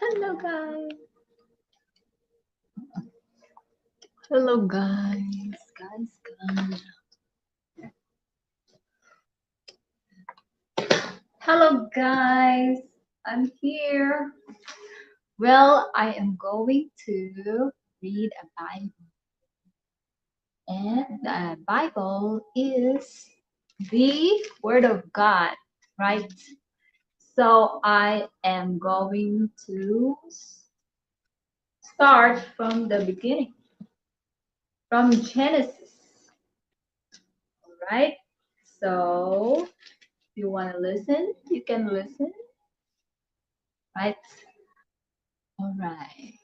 Hello guys. Hello guys. Hello guys. I'm here. Well, I am going to read a Bible. And the Bible is the Word of God, right? So I am going to start from the beginning, from Genesis. All right. So if you want to listen, you can listen, right? All right.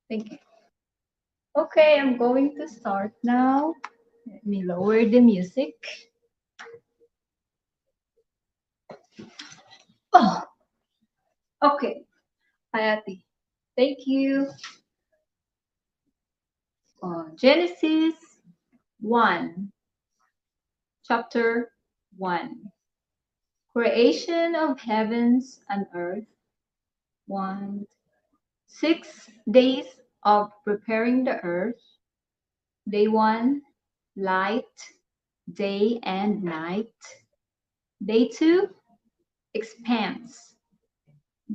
Thank you. Okay, I'm going to start now. Let me lower the music. Oh, okay. Hayati. Thank you. Genesis 1, chapter 1. Creation of heavens and earth. 1. 6 days of preparing the earth. Day 1, light, day and night. Day 2, expanse.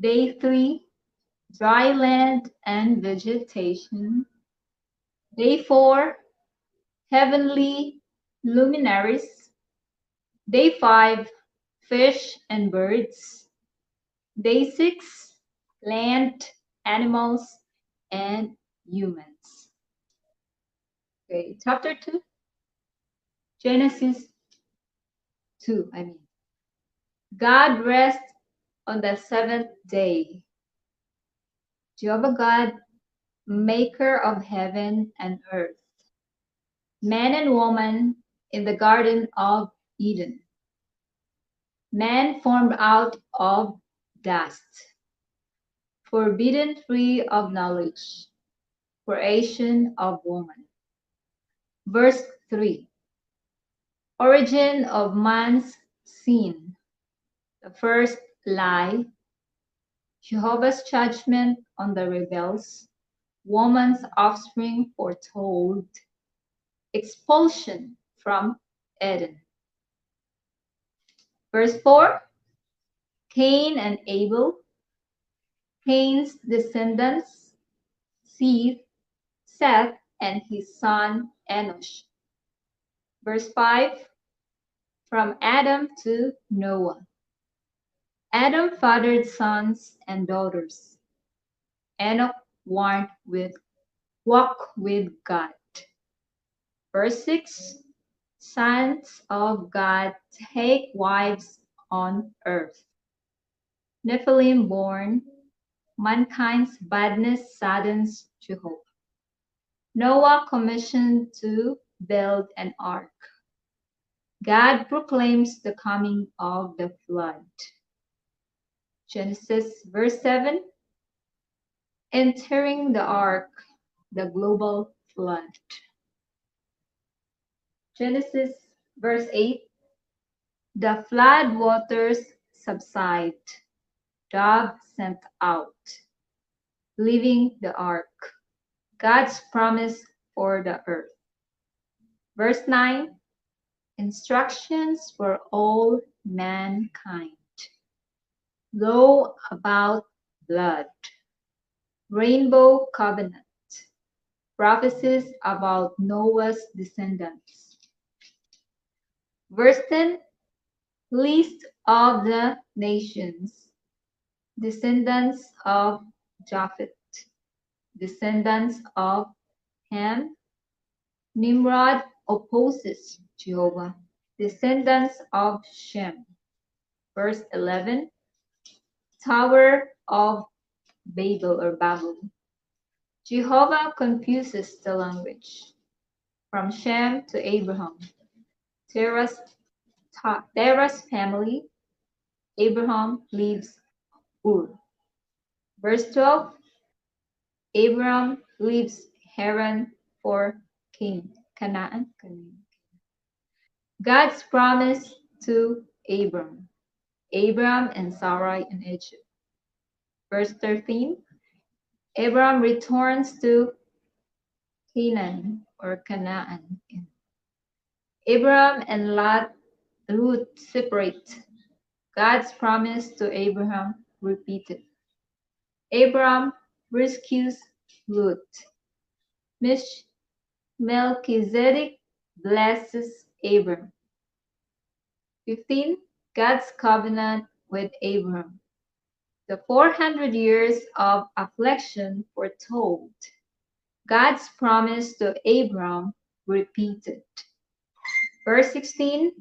Day 3, dry land and vegetation. Day 4, heavenly luminaries. Day 5, fish and birds. Day 6, land, animals, and humans. Okay, chapter 2, Genesis 2, God rests on the seventh day. Jehovah God, maker of heaven and earth, man and woman in the Garden of Eden. Man formed out of dust, forbidden tree of knowledge, creation of woman. Verse 3. Origin of man's sin. The first lie, Jehovah's judgment on the rebels, woman's offspring foretold, expulsion from Eden. Verse 4, Cain and Abel, Cain's descendants, Seth and his son Enosh. Verse 5, from Adam to Noah. Adam fathered sons and daughters. Enoch walked with God. Verse 6, sons of God take wives on earth. Nephilim born, mankind's badness saddens Jehovah. Noah commissioned to build an ark. God proclaims the coming of the flood. Genesis verse 7, entering the ark, the global flood. Genesis verse 8, the flood waters subside. Dove sent out, leaving the ark. God's promise for the earth. Verse 9, instructions for all mankind. Law about blood. Rainbow covenant. Prophecies about Noah's descendants. Verse 10, list of the nations. Descendants of Japheth. Descendants of Ham. Nimrod opposes Jehovah. Descendants of Shem. Verse 11, Tower of Babel. Jehovah confuses the language. From Shem to Abraham. Terah's family. Abraham leaves Ur. Verse 12, Abraham leaves Haran for Canaan. God's promise to Abram. Abraham and Sarai in Egypt. Verse 13, Abraham returns to Canaan or Canaan. Abraham and Lot separate. God's promise to Abraham repeated. Abraham rescues Lot. Melchizedek blesses Abram. 15. God's covenant with Abram. The 400 years of affliction foretold. God's promise to Abram repeated. Verse 16.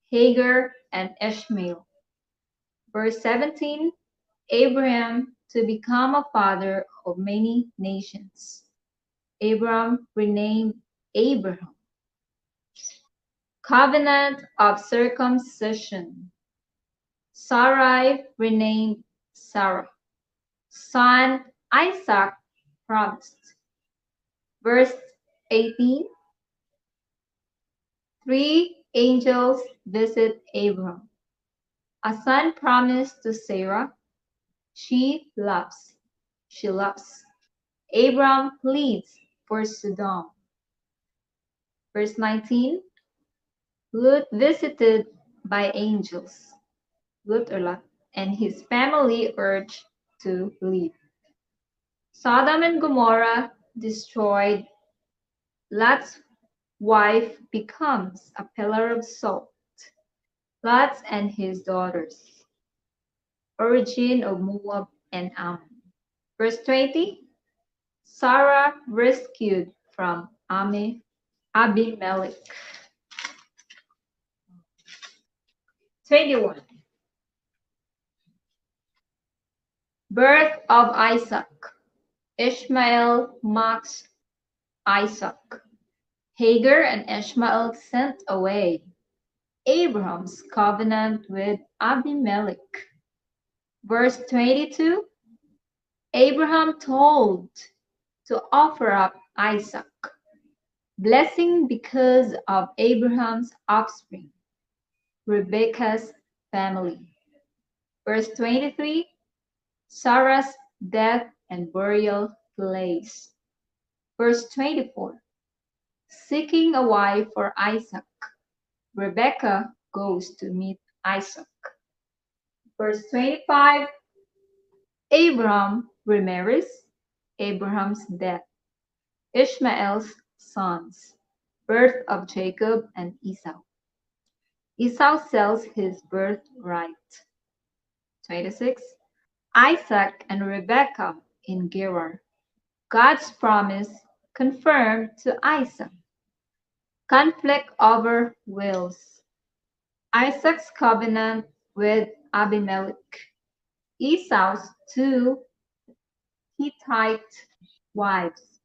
Hagar and Ishmael. Verse 17. Abraham to become a father of many nations. Abram renamed Abraham. Covenant of circumcision. Sarai renamed Sarah. Son Isaac promised. Verse 18. Three angels visit Abram. A son promised to Sarah. She loves. Abram pleads for Sodom. Verse 19. Lot visited by angels. Lot and his family urged to leave. Sodom and Gomorrah destroyed. Lot's wife becomes a pillar of salt. Lot and his daughters. Origin of Moab and Ammon. Verse 20. Sarah rescued from Abimelech. 21. Birth of Isaac. Ishmael mocks Isaac. Hagar and Ishmael sent away. Abraham's covenant with Abimelech. Verse 22. Abraham told to offer up Isaac. Blessing because of Abraham's offspring. Rebekah's family. Verse 23. Sarah's death and burial place. Verse 24. Seeking a wife for Isaac. Rebekah goes to meet Isaac. Verse 25. Abram remarries. Abraham's death. Ishmael's sons. Birth of Jacob and Esau. Esau sells his birthright. 26. Isaac and Rebekah in Gerar. God's promise confirmed to Isaac. Conflict over wills. Isaac's covenant with Abimelech. Esau's two Hittite wives.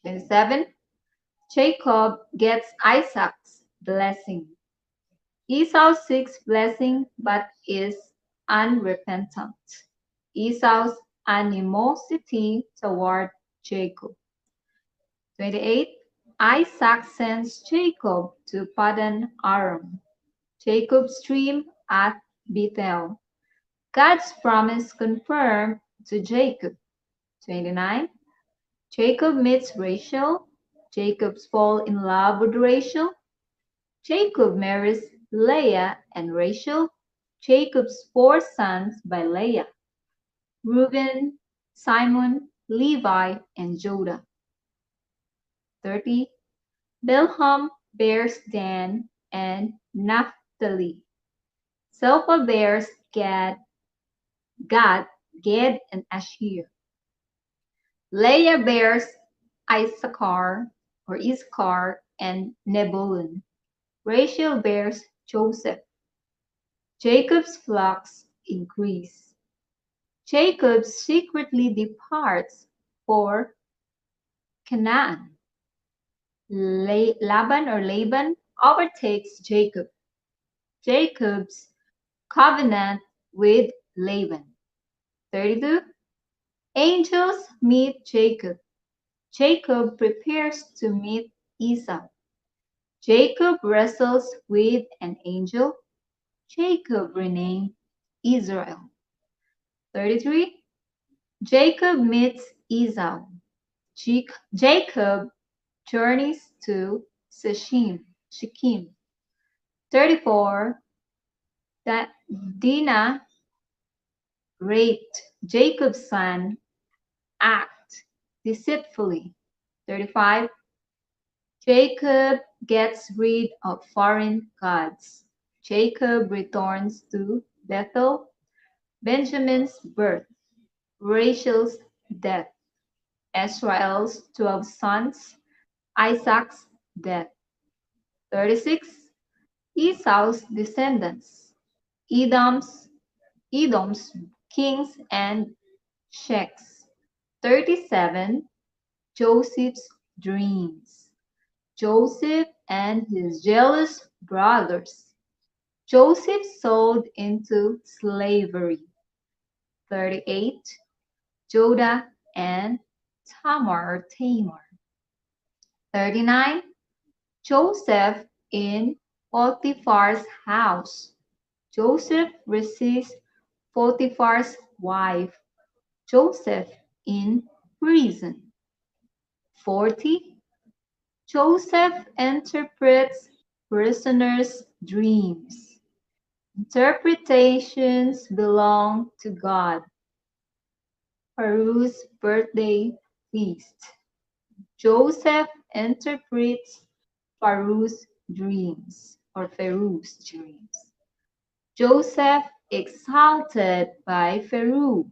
27. Jacob gets Isaac's blessing. Esau seeks blessing but is unrepentant. Esau's animosity toward Jacob. 28. Isaac sends Jacob to Paddan Aram. Jacob's dream at Bethel. God's promise confirmed to Jacob. 29. Jacob meets Rachel. Jacob's fall in love with Rachel. Jacob marries Leah and Rachel. Jacob's 4 sons by Leah. Reuben, Simon, Levi, and Judah. 30. Bilham bears Dan and Naphtali. Zilpah bears Gad, Gad, and Asher. Leah bears Issachar and Nebulun. Rachel bears Joseph. Jacob's flocks increase. Jacob secretly departs for Canaan. Laban overtakes Jacob. Jacob's covenant with Laban. 32. Angels meet Jacob. Jacob prepares to meet Esau. Jacob wrestles with an angel. Jacob renamed Israel. 33. Jacob meets Esau. Jacob journeys to Shechem. 34. That Dinah raped Jacob's son, act deceitfully. 35. Jacob gets rid of foreign gods. Jacob returns to Bethel. Benjamin's birth. Rachel's death. Israel's 12 sons. Isaac's death. 36. Esau's descendants. Edom's Edom's kings and sheikhs. 37. Joseph's dreams. Joseph and his jealous brothers. Joseph sold into slavery. 38. Judah and Tamar. 39. Joseph in Potiphar's house. Joseph resists Potiphar's wife. Joseph in prison. 40. Joseph interprets prisoners' dreams. Interpretations belong to God. Pharaoh's birthday feast. Joseph interprets Pharaoh's dreams or Pharaoh's dreams. Joseph exalted by Pharaoh.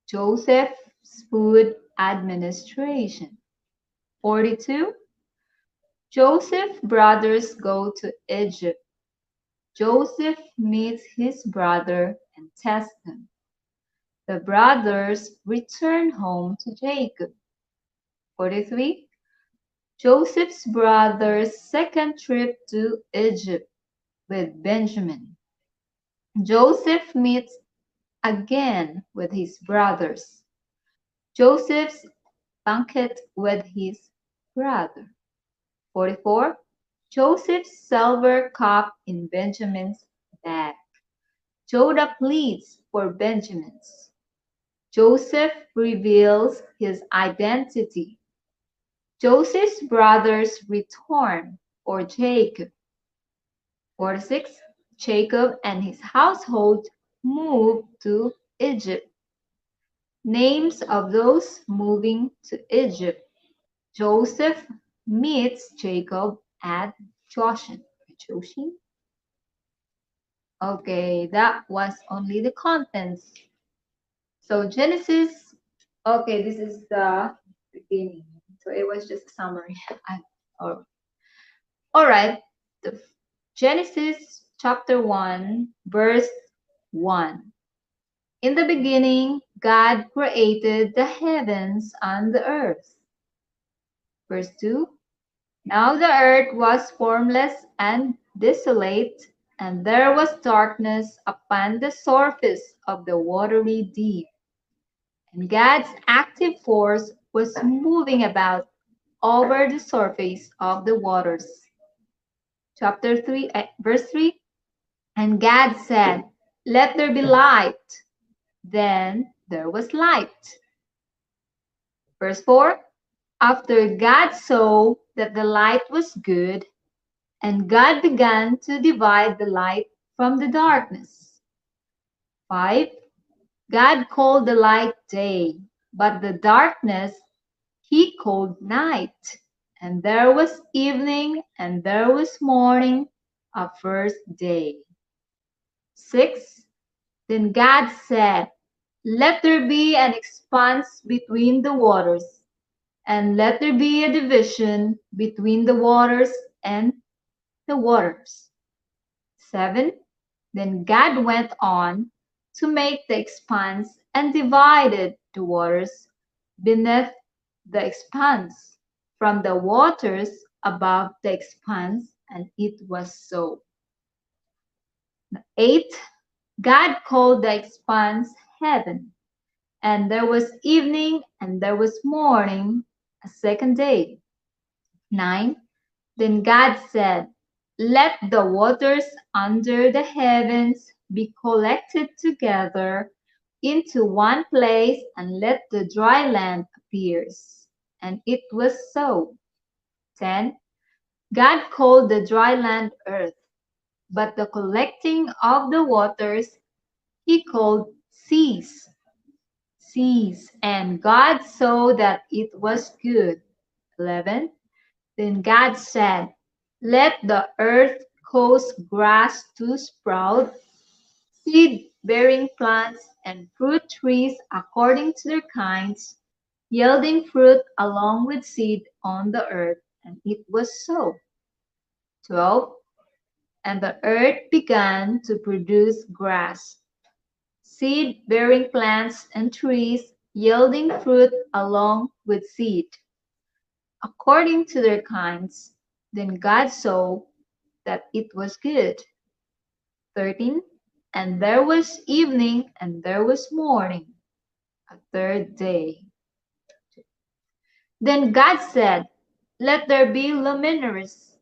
Joseph's food administration. 42. Joseph's brothers go to Egypt. Joseph meets his brother and tests him. The brothers return home to Jacob. 43. Joseph's brothers' second trip to Egypt with Benjamin. Joseph meets again with his brothers. Joseph's banquet with his brother. 44. Joseph's silver cup in Benjamin's bag. Judah pleads for Benjamin's. Joseph reveals his identity. Joseph's brothers return for Jacob. 46. Jacob and his household move to Egypt. Names of those moving to Egypt. Joseph meets Jacob at Goshen. Okay, that was only the contents. So Genesis, okay, this is the beginning. So it was just a summary. All right, Genesis chapter 1, verse 1. In the beginning, God created the heavens and the earth. Verse 2. Now the earth was formless and desolate, and there was darkness upon the surface of the watery deep. And God's active force was moving about over the surface of the waters. Chapter 3, verse 3. And God said, "Let there be light." Then there was light. Verse 4. After God saw that the light was good, and God began to divide the light from the darkness. 5. God called the light day, but the darkness he called night. And there was evening, and there was morning, a first day. 6. Then God said, "Let there be an expanse between the waters, and let there be a division between the waters and the waters." 7. Then God went on to make the expanse and divided the waters beneath the expanse from the waters above the expanse, and it was so. 8. God called the expanse heaven, and there was evening and there was morning, a second day. 9. Then God said, let the waters under the heavens be collected together into one place, and let the dry land appear. And it was so. 10. God called the dry land earth, but the collecting of the waters he called seas. Seas. And God saw that it was good. 11. Then God said, let the earth cause grass to sprout, seed-bearing plants and fruit trees according to their kinds, yielding fruit along with seed on the earth. And it was so. 12. And the earth began to produce grass, seed-bearing plants and trees, yielding fruit along with seed, according to their kinds. Then God saw that it was good. 13. And there was evening and there was morning, a third day. Then God said, let there be luminaries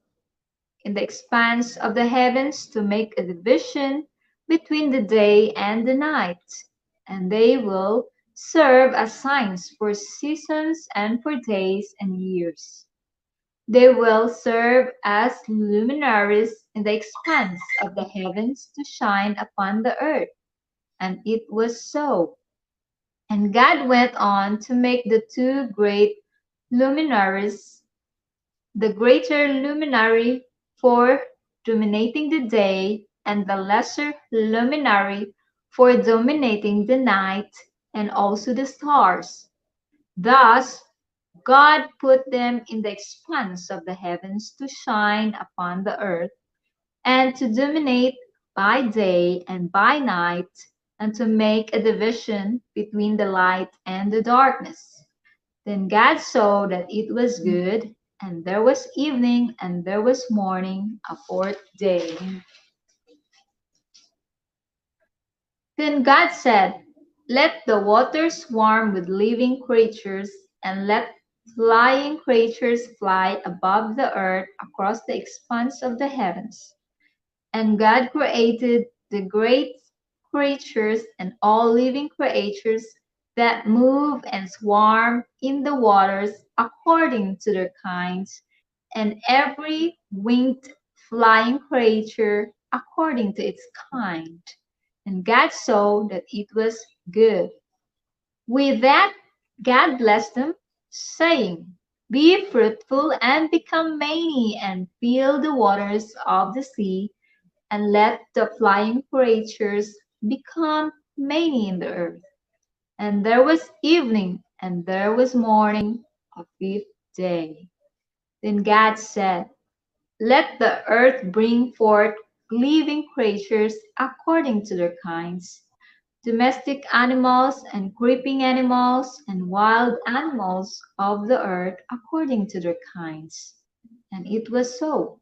in the expanse of the heavens to make a division between the day and the night, and they will serve as signs for seasons and for days and years. They will serve as luminaries in the expanse of the heavens to shine upon the earth. And it was so. And God went on to make the two great luminaries, the greater luminary for dominating the day, and the lesser luminary for dominating the night, and also the stars. Thus God put them in the expanse of the heavens to shine upon the earth, and to dominate by day and by night, and to make a division between the light and the darkness. Then God saw that it was good, and there was evening and there was morning, a fourth day. Then God said, let the waters swarm with living creatures, and let flying creatures fly above the earth across the expanse of the heavens. And God created the great creatures and all living creatures that move and swarm in the waters according to their kinds, and every winged flying creature according to its kind. And God saw that it was good. With that, God blessed them, saying, be fruitful and become many, and fill the waters of the sea, and let the flying creatures become many in the earth. And there was evening, and there was morning, a fifth day. Then God said, let the earth bring forth living creatures according to their kinds, domestic animals and creeping animals, and wild animals of the earth according to their kinds. And it was so.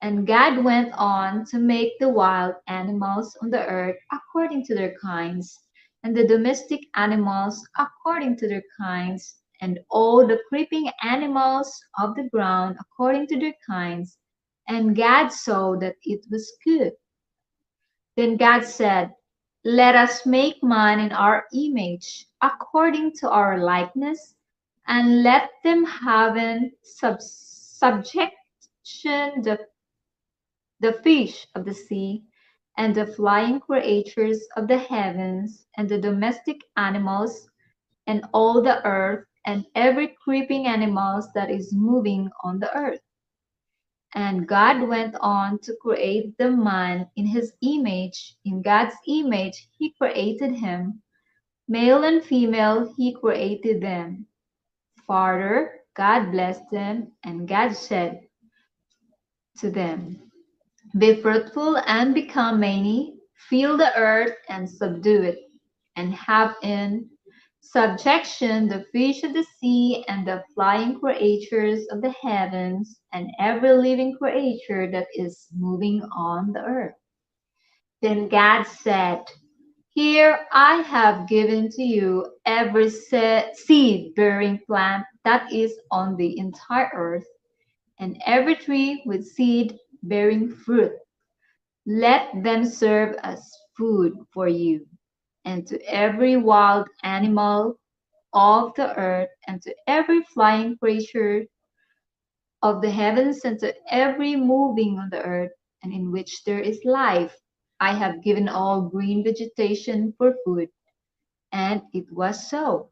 And God went on to make the wild animals on the earth according to their kinds, and the domestic animals according to their kinds, and all the creeping animals of the ground according to their kinds. And God saw that it was good. Then God said, let us make man in our image, according to our likeness, and let them have in subjection the fish of the sea, and the flying creatures of the heavens, and the domestic animals, and all the earth, and every creeping animal that is moving on the earth. And God went on to create the man in his image. In God's image he created him. Male and female he created them. Further, God blessed them, and God said to them, be fruitful and become many, fill the earth and subdue it, and have in subjection the fish of the sea, and the flying creatures of the heavens, and every living creature that is moving on the earth. Then God said, here I have given to you every seed-bearing plant that is on the entire earth, and every tree with seed bearing fruit. Let them serve as food for you, and to every wild animal of the earth, and to every flying creature of the heavens, and to every moving on the earth, and in which there is life. I have given all green vegetation for food. And it was so.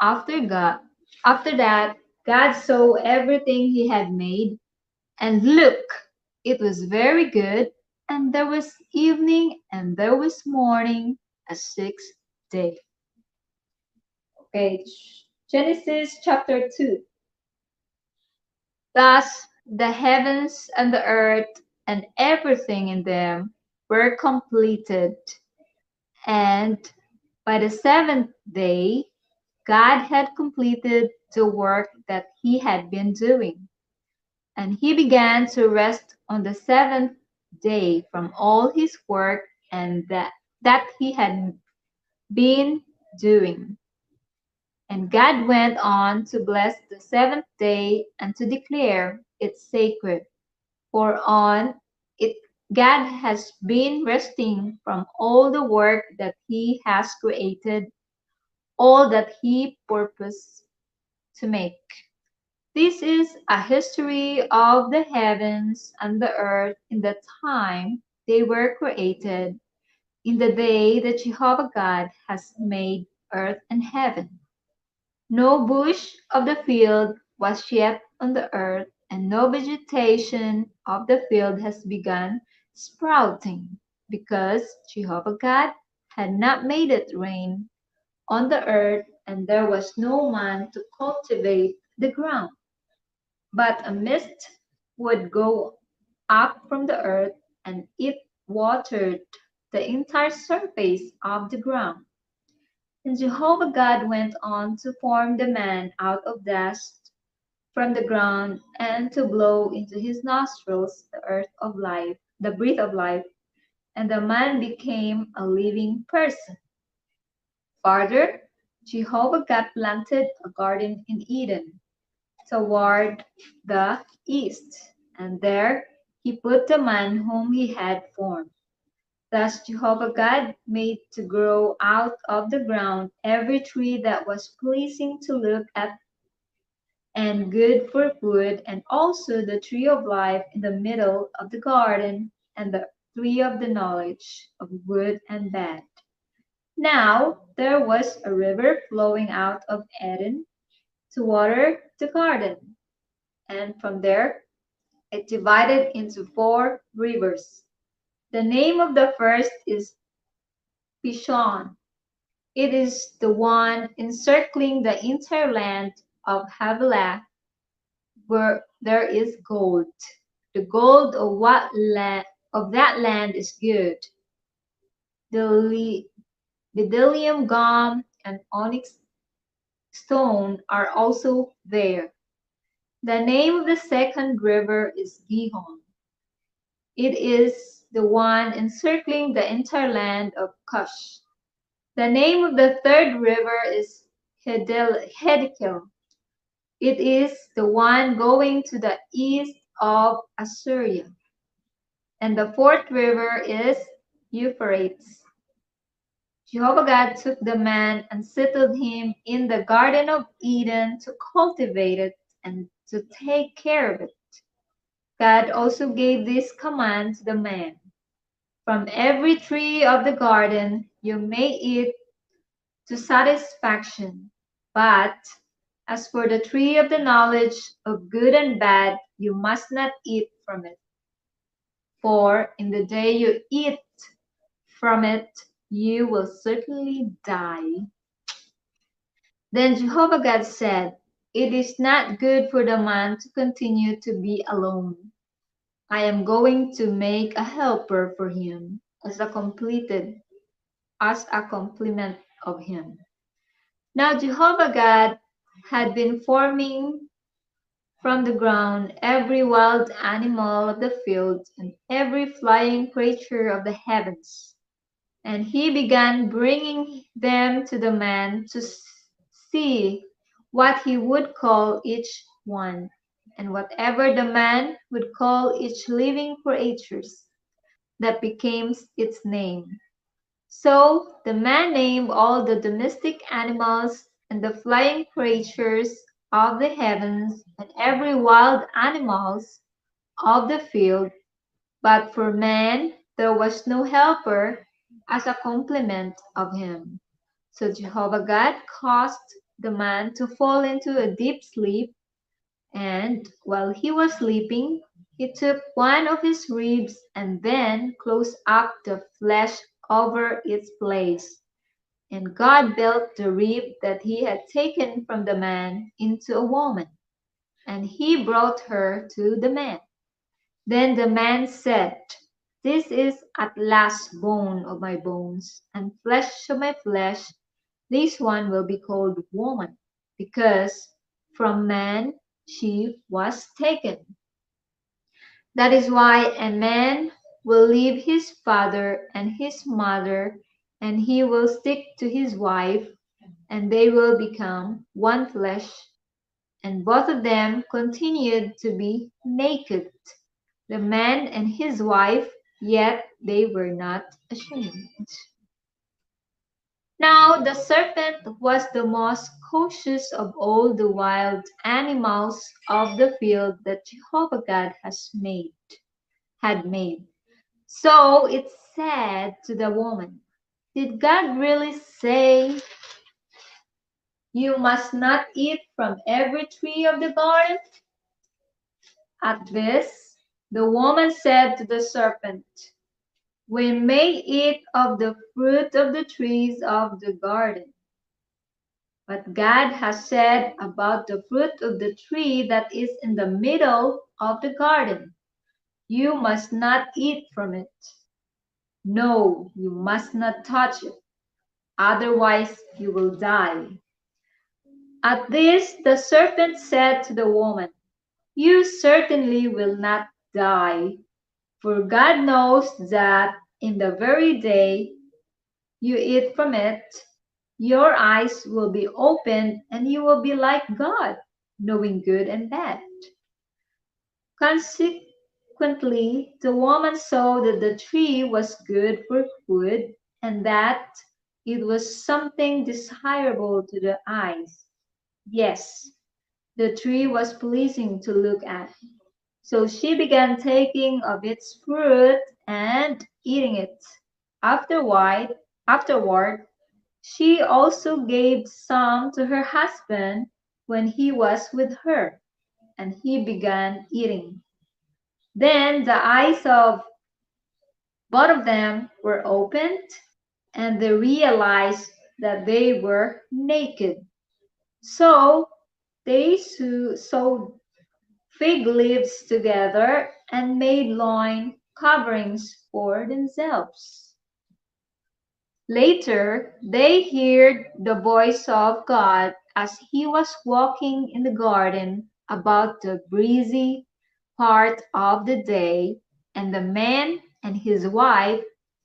After God, after that, God saw everything he had made, and look, it was very good. And there was evening, and there was morning, a sixth day. Okay, Genesis chapter 2. Thus the heavens and the earth and everything in them were completed, and by the seventh day God had completed the work that he had been doing, and he began to rest on the seventh day from all his work and that he had been doing. And God went on to bless the seventh day and to declare it sacred, for on it God has been resting from all the work that he has created, all that he purposed to make. This is a history of the heavens and the earth in the time they were created, in the day that Jehovah God has made earth and heaven. No bush of the field was yet on the earth, and no vegetation of the field has begun sprouting, because Jehovah God had not made it rain on the earth, and there was no man to cultivate the ground. But a mist would go up from the earth, and it watered the entire surface of the ground. And Jehovah God went on to form the man out of dust from the ground, and to blow into his nostrils the breath of life, and the man became a living person. Further, Jehovah God planted a garden in Eden toward the east, and there he put the man whom he had formed. Thus Jehovah God made to grow out of the ground every tree that was pleasing to look at and good for food, and also the tree of life in the middle of the garden, and the tree of the knowledge of good and bad. Now there was a river flowing out of Eden to water the garden, and from there it divided into four rivers. The name of the first is Pishon. It is the one encircling the entire land of Havilah, where there is gold. The gold of that land is good. The bdellium, gum, and onyx stone are also there. The name of the second river is Gihon. It is the one encircling the entire land of Cush. The name of the third river is Hiddekel. It is the one going to the east of Assyria. And the fourth river is Euphrates. Jehovah God took the man and settled him in the Garden of Eden to cultivate it and to take care of it. God also gave this command to the man: from every tree of the garden you may eat to satisfaction, but as for the tree of the knowledge of good and bad, you must not eat from it. For in the day you eat from it, you will certainly die. Then Jehovah God said, "It is not good for the man to continue to be alone. I am going to make a helper for him as a complement of him." Now Jehovah God had been forming from the ground every wild animal of the field and every flying creature of the heavens. And he began bringing them to the man to see what he would call each one. and whatever the man would call each living creatures, that became its name. So the man named all the domestic animals and the flying creatures of the heavens and every wild animals of the field, but for man there was no helper as a complement of him. So Jehovah God caused the man to fall into a deep sleep, and while he was sleeping, he took one of his ribs and then closed up the flesh over its place. And God built the rib that he had taken from the man into a woman, and he brought her to the man. Then the man said, "This is at last bone of my bones and flesh of my flesh. This one will be called woman, because from man she was taken." That is why a man will leave his father and his mother, and he will stick to his wife, and they will become one flesh. And both of them continued to be naked, the man and his wife, yet they were not ashamed. Now the serpent was the most cautious of all the wild animals of the field that Jehovah God had made. So it said to the woman, "Did God really say you must not eat from every tree of the garden?" At this, the woman said to the serpent, "We may eat of the fruit of the trees of the garden. But God has said about the fruit of the tree that is in the middle of the garden, 'You must not eat from it.' No, you must not touch it, otherwise you will die." At this the serpent said to the woman, "You certainly will not die, for God knows that in the very day you eat from it, your eyes will be opened and you will be like God, knowing good and bad." Consequently, the woman saw that the tree was good for food and that it was something desirable to the eyes. Yes, the tree was pleasing to look at. So she began taking of its fruit and eating it. Afterward, she also gave some to her husband when he was with her, and he began eating. Then the eyes of both of them were opened, and they realized that they were naked. So they sewed fig leaves together and made loin coverings for themselves. Later they heard the voice of God as he was walking in the garden about the breezy part of the day, and the man and his wife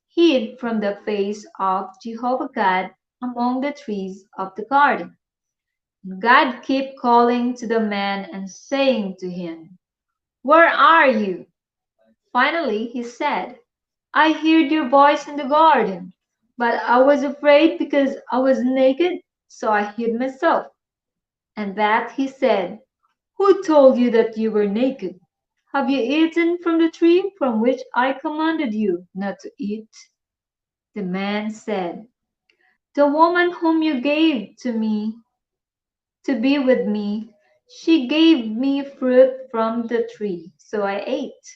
hid from the face of Jehovah God among the trees of the garden. God kept calling to the man and saying to him, "Where are you?" Finally he said, "I heard your voice in the garden, but I was afraid because I was naked, so I hid myself." And that he said, "Who told you that you were naked? Have you eaten from the tree from which I commanded you not to eat?" The man said, "The woman whom you gave to me to be with me, she gave me fruit from the tree, so I ate."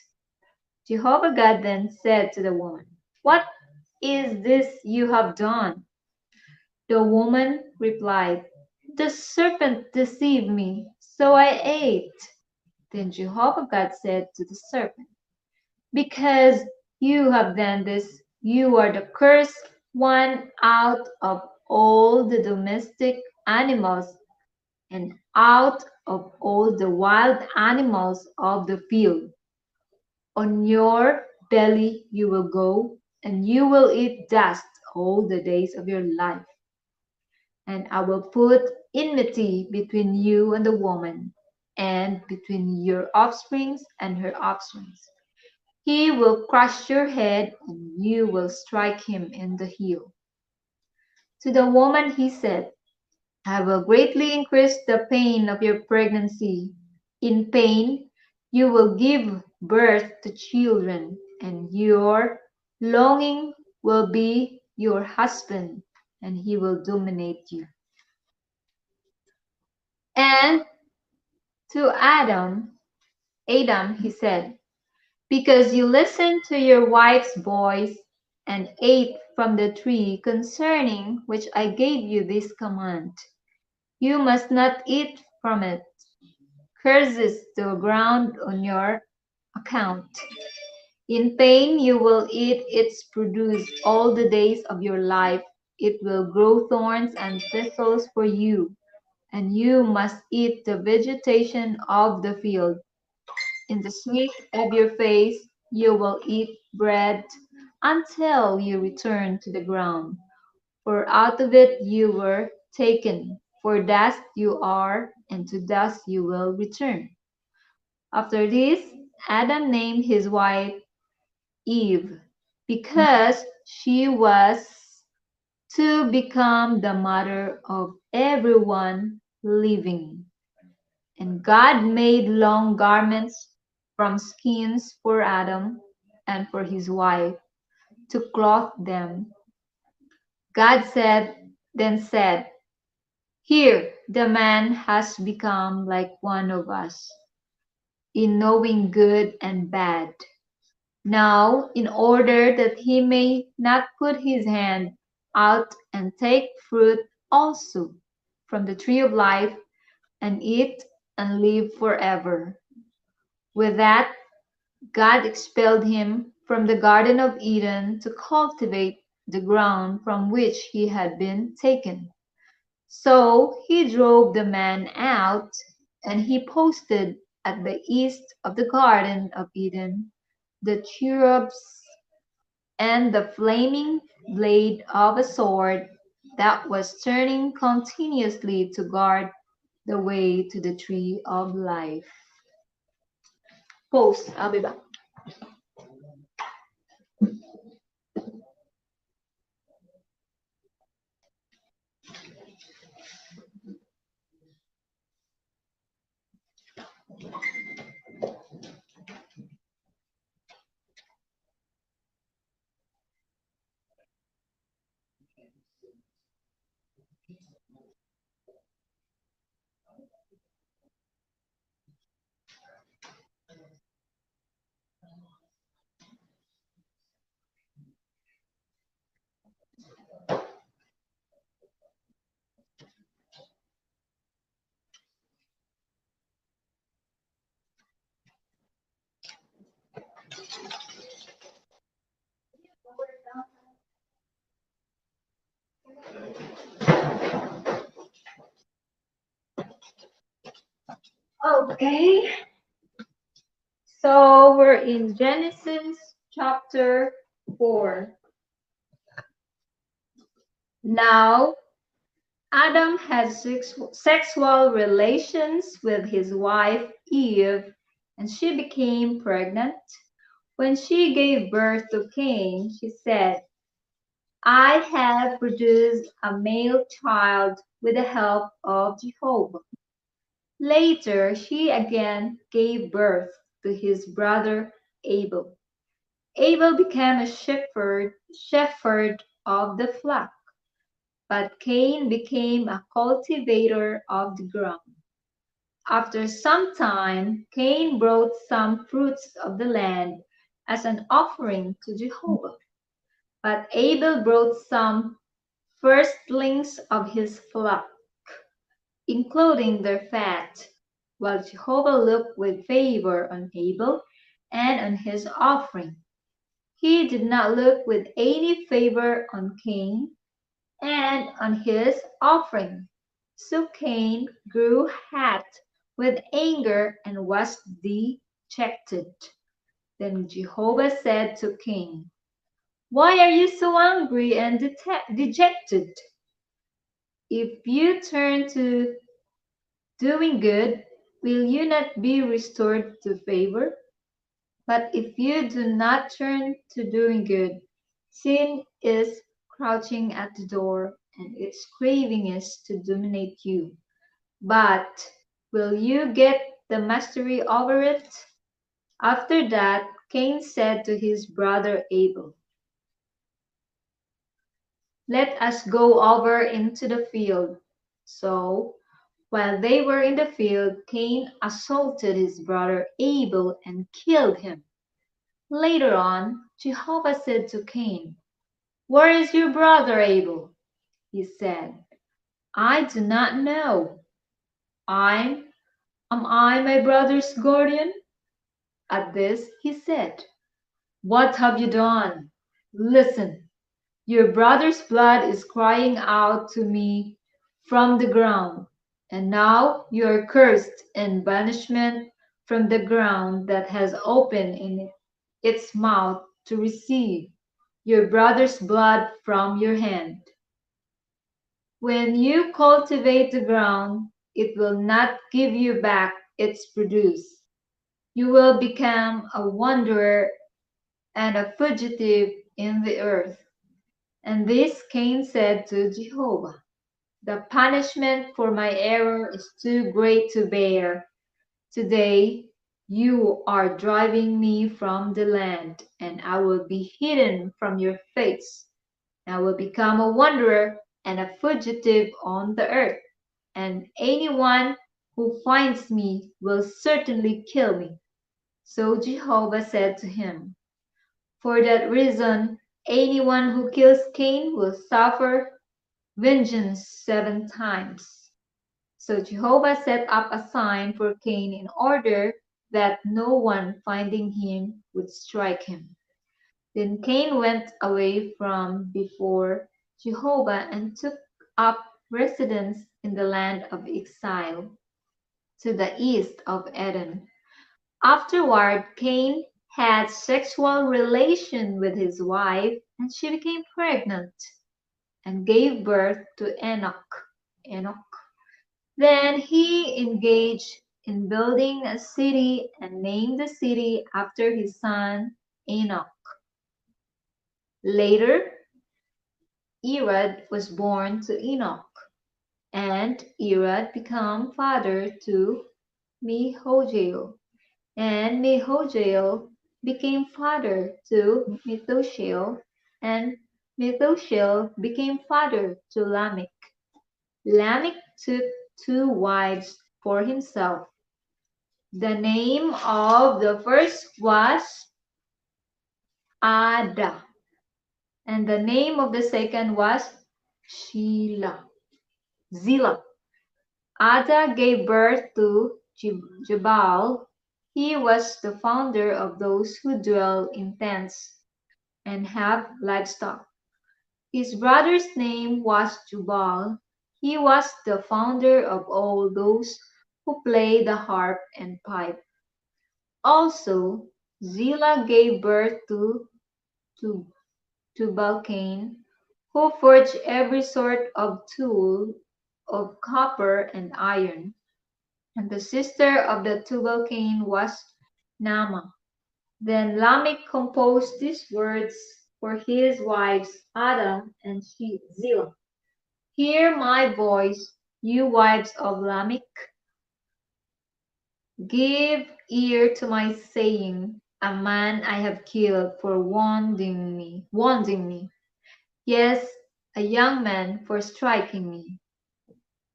Jehovah God then said to the woman, "What is this you have done?" The woman replied, "The serpent deceived me, so I ate." Then Jehovah God said to the serpent, "Because you have done this, you are the cursed one out of all the domestic animals and out of all the wild animals of the field. On your belly you will go, and you will eat dust all the days of your life. And I will put enmity between you and the woman, and between your offsprings and her offsprings. He will crush your head, and you will strike him in the heel." To the woman he said, "I will greatly increase the pain of your pregnancy. In pain you will give birth to children, and your longing will be your husband, and he will dominate you." And to Adam he said, "Because you listened to your wife's voice and ate from the tree concerning which I gave you this command, you must not eat from it. Curses the ground on your account. In pain you will eat its produce all the days of your life. It will grow thorns and thistles for you, and you must eat the vegetation of the field. In the sweat of your face you will eat bread until you return to the ground, for out of it you were taken. For dust you are, and to dust you will return." After this, Adam named his wife Eve, because she was to become the mother of everyone living. And God made long garments from skins for Adam and for his wife to clothe them. God said, "Here the man has become like one of us, in knowing good and bad. Now, in order that he may not put his hand out and take fruit also from the tree of life and eat and live forever." With that, God expelled him from the Garden of Eden to cultivate the ground from which he had been taken. So he drove the man out, and he posted at the east of the Garden of Eden the cherubs and the flaming blade of a sword that was turning continuously to guard the way to the tree of life. Pause. I'll be back. Okay, so we're in Genesis chapter 4. Now, Adam had sexual relations with his wife Eve, and she became pregnant. When she gave birth to Cain, she said, "I have produced a male child with the help of Jehovah." Later, she again gave birth to his brother Abel. Abel became a shepherd of the flock, but Cain became a cultivator of the ground. After some time, Cain brought some fruits of the land as an offering to Jehovah, but Abel brought some firstlings of his flock, including their fat, while Jehovah looked with favor on Abel and on his offering. He did not look with any favor on Cain and on his offering. So Cain grew hot with anger and was dejected. Then Jehovah said to Cain, "Why are you so angry and dejected? If you turn to doing good, will you not be restored to favor? But if you do not turn to doing good, sin is crouching at the door, and its craving is to dominate you. But will you get the mastery over it? After that, Cain said to his brother Abel, "Let us go over into the field." So, while they were in the field, Cain assaulted his brother Abel and killed him. Later on, Jehovah said to Cain, "Where is your brother Abel?" He said, "I do not know. I'm, am I my brother's guardian?" At this he said, "What have you done? Listen, your brother's blood is crying out to me from the ground, and now you are cursed in banishment from the ground that has opened in its mouth to receive your brother's blood from your hand. When you cultivate the ground, it will not give you back its produce. You will become a wanderer and a fugitive in the earth." And this Cain said to Jehovah, "The punishment for my error is too great to bear. Today you are driving me from the land, and I will be hidden from your face. I will become a wanderer and a fugitive on the earth, and anyone who finds me will certainly kill me." So Jehovah said to him, "For that reason, anyone who kills Cain will suffer vengeance 7 times." So Jehovah set up a sign for Cain in order that no one finding him would strike him. Then Cain went away from before Jehovah and took up residence in the land of exile, to the east of Eden. Afterward, Cain had sexual relation with his wife, and she became pregnant and gave birth to Enoch. Then he engaged in building a city and named the city after his son Enoch. Later, Irad was born to Enoch, and Irad became father to Mehujael, and Mehujael became father to Methushael, and Methushael became father to Lamech. Lamech took 2 wives for himself. The name of the first was Ada, and the name of the second was Zillah. Ada gave birth to Jabal. He was the founder of those who dwell in tents and have livestock. His brother's name was Jubal. He was the founder of all those who play the harp and pipe. Also, Zillah gave birth to Tubal-Cain, who forged every sort of tool of copper and iron. And the sister of the Tubal-Cain was Naamah. Then Lamech composed these words for his wives Ada and Zillah. "Hear my voice, you wives of Lamech. Give ear to my saying. A man I have killed for wounding me. Yes, a young man for striking me.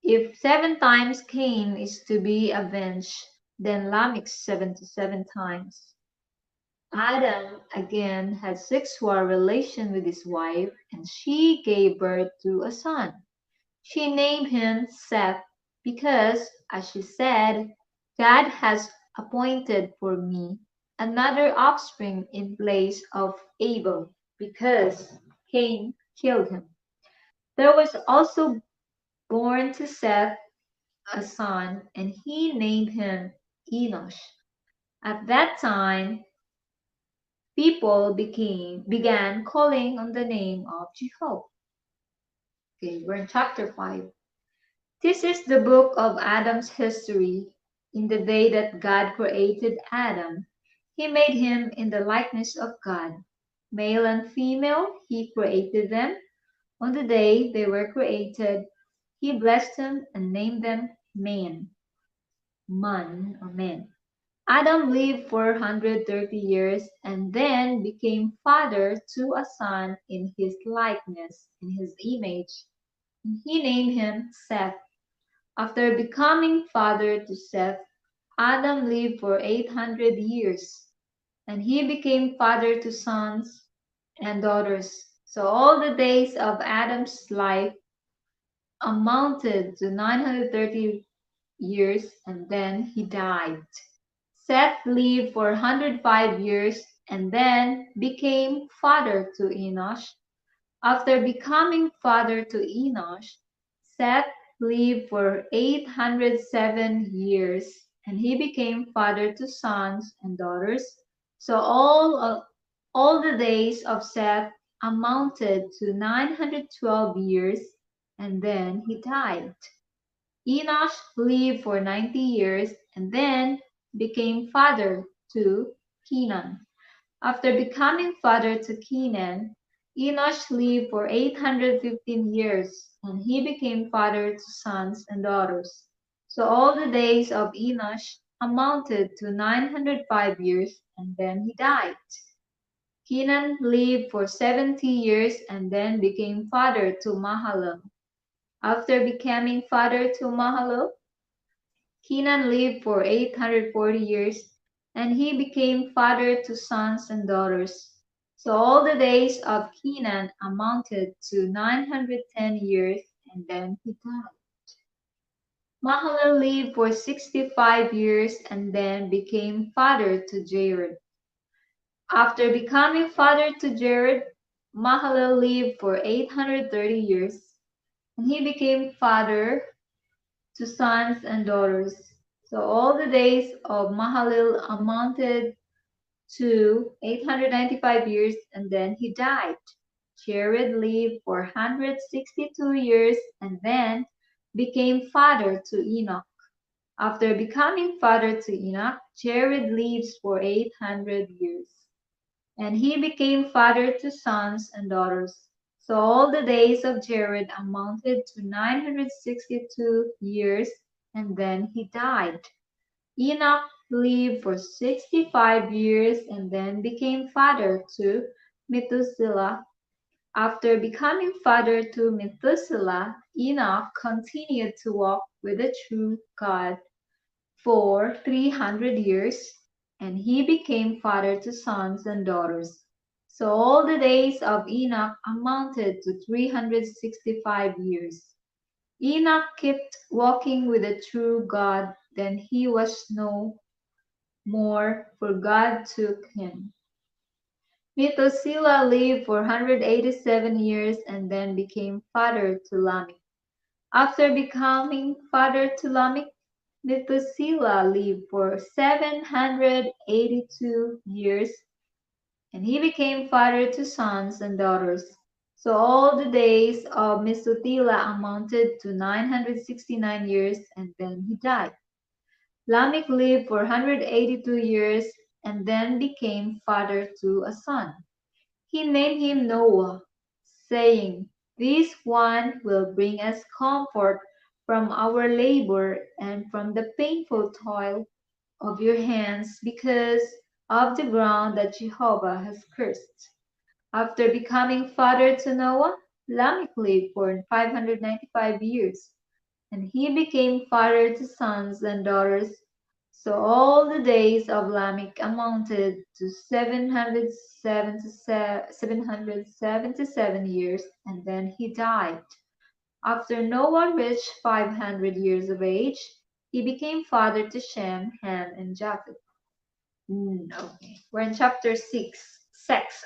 If 7 times Cain is to be avenged, then Lamech 77 times." Adam again had sexual relation with his wife, and she gave birth to a son. She named him Seth because, as she said, "God has appointed for me another offspring in place of Abel, because Cain killed him." There was also born to Seth a son, and he named him Enosh. At that time, people began calling on the name of Jehovah. Okay, we're in chapter 5. This is the book of Adam's history. In the day that God created Adam, he made him in the likeness of God. Male and female, he created them. On the day they were created, he blessed them and named them man. Adam lived 430 years and then became father to a son in his likeness, in his image. And he named him Seth. After becoming father to Seth, Adam lived for 800 years, and he became father to sons and daughters. So all the days of Adam's life amounted to 930 years, and then he died. Seth lived for 105 years and then became father to Enosh. After becoming father to Enosh, Seth lived for 807 years and he became father to sons and daughters. So all the days of Seth amounted to 912 years and then he died. Enosh lived for 90 years and then became father to Kenan. After becoming father to Kenan, Enosh lived for 815 years and he became father to sons and daughters. So all the days of Enosh amounted to 905 years and then he died. Kenan lived for 70 years and then became father to Mahalalel. After becoming father to Mahalalel, Kenan lived for 840 years, and he became father to sons and daughters. So all the days of Kenan amounted to 910 years, and then he died. Mahalalel lived for 65 years and then became father to Jared. After becoming father to Jared, Mahalalel lived for 830 years, and he became father to sons and daughters. So all the days of Mahalalel amounted to 895 years and then he died. Jared lived for 162 years and then became father to Enoch. After becoming father to Enoch, Jared lives for 800 years and he became father to sons and daughters. So all the days of Jared amounted to 962 years, and then he died. Enoch lived for 65 years and then became father to Methuselah. After becoming father to Methuselah, Enoch continued to walk with the true God for 300 years, and he became father to sons and daughters. So all the days of Enoch amounted to 365 years. Enoch kept walking with the true God, then he was no more, for God took him. Methuselah lived for 187 years and then became father to Lamech. After becoming father to Lamech, Methuselah lived for 782 years, and he became father to sons and daughters. So all the days of Methuselah amounted to 969 years, and then he died. Lamech lived for 182 years, and then became father to a son. He named him Noah, saying, "This one will bring us comfort from our labor and from the painful toil of your hands because of the ground that Jehovah has cursed." After becoming father to Noah, Lamech lived for 595 years, and he became father to sons and daughters. So all the days of Lamech amounted to 777 years, and then he died. After Noah reached 500 years of age, he became father to Shem, Ham, and Japheth. Okay, we're in chapter 6, 6.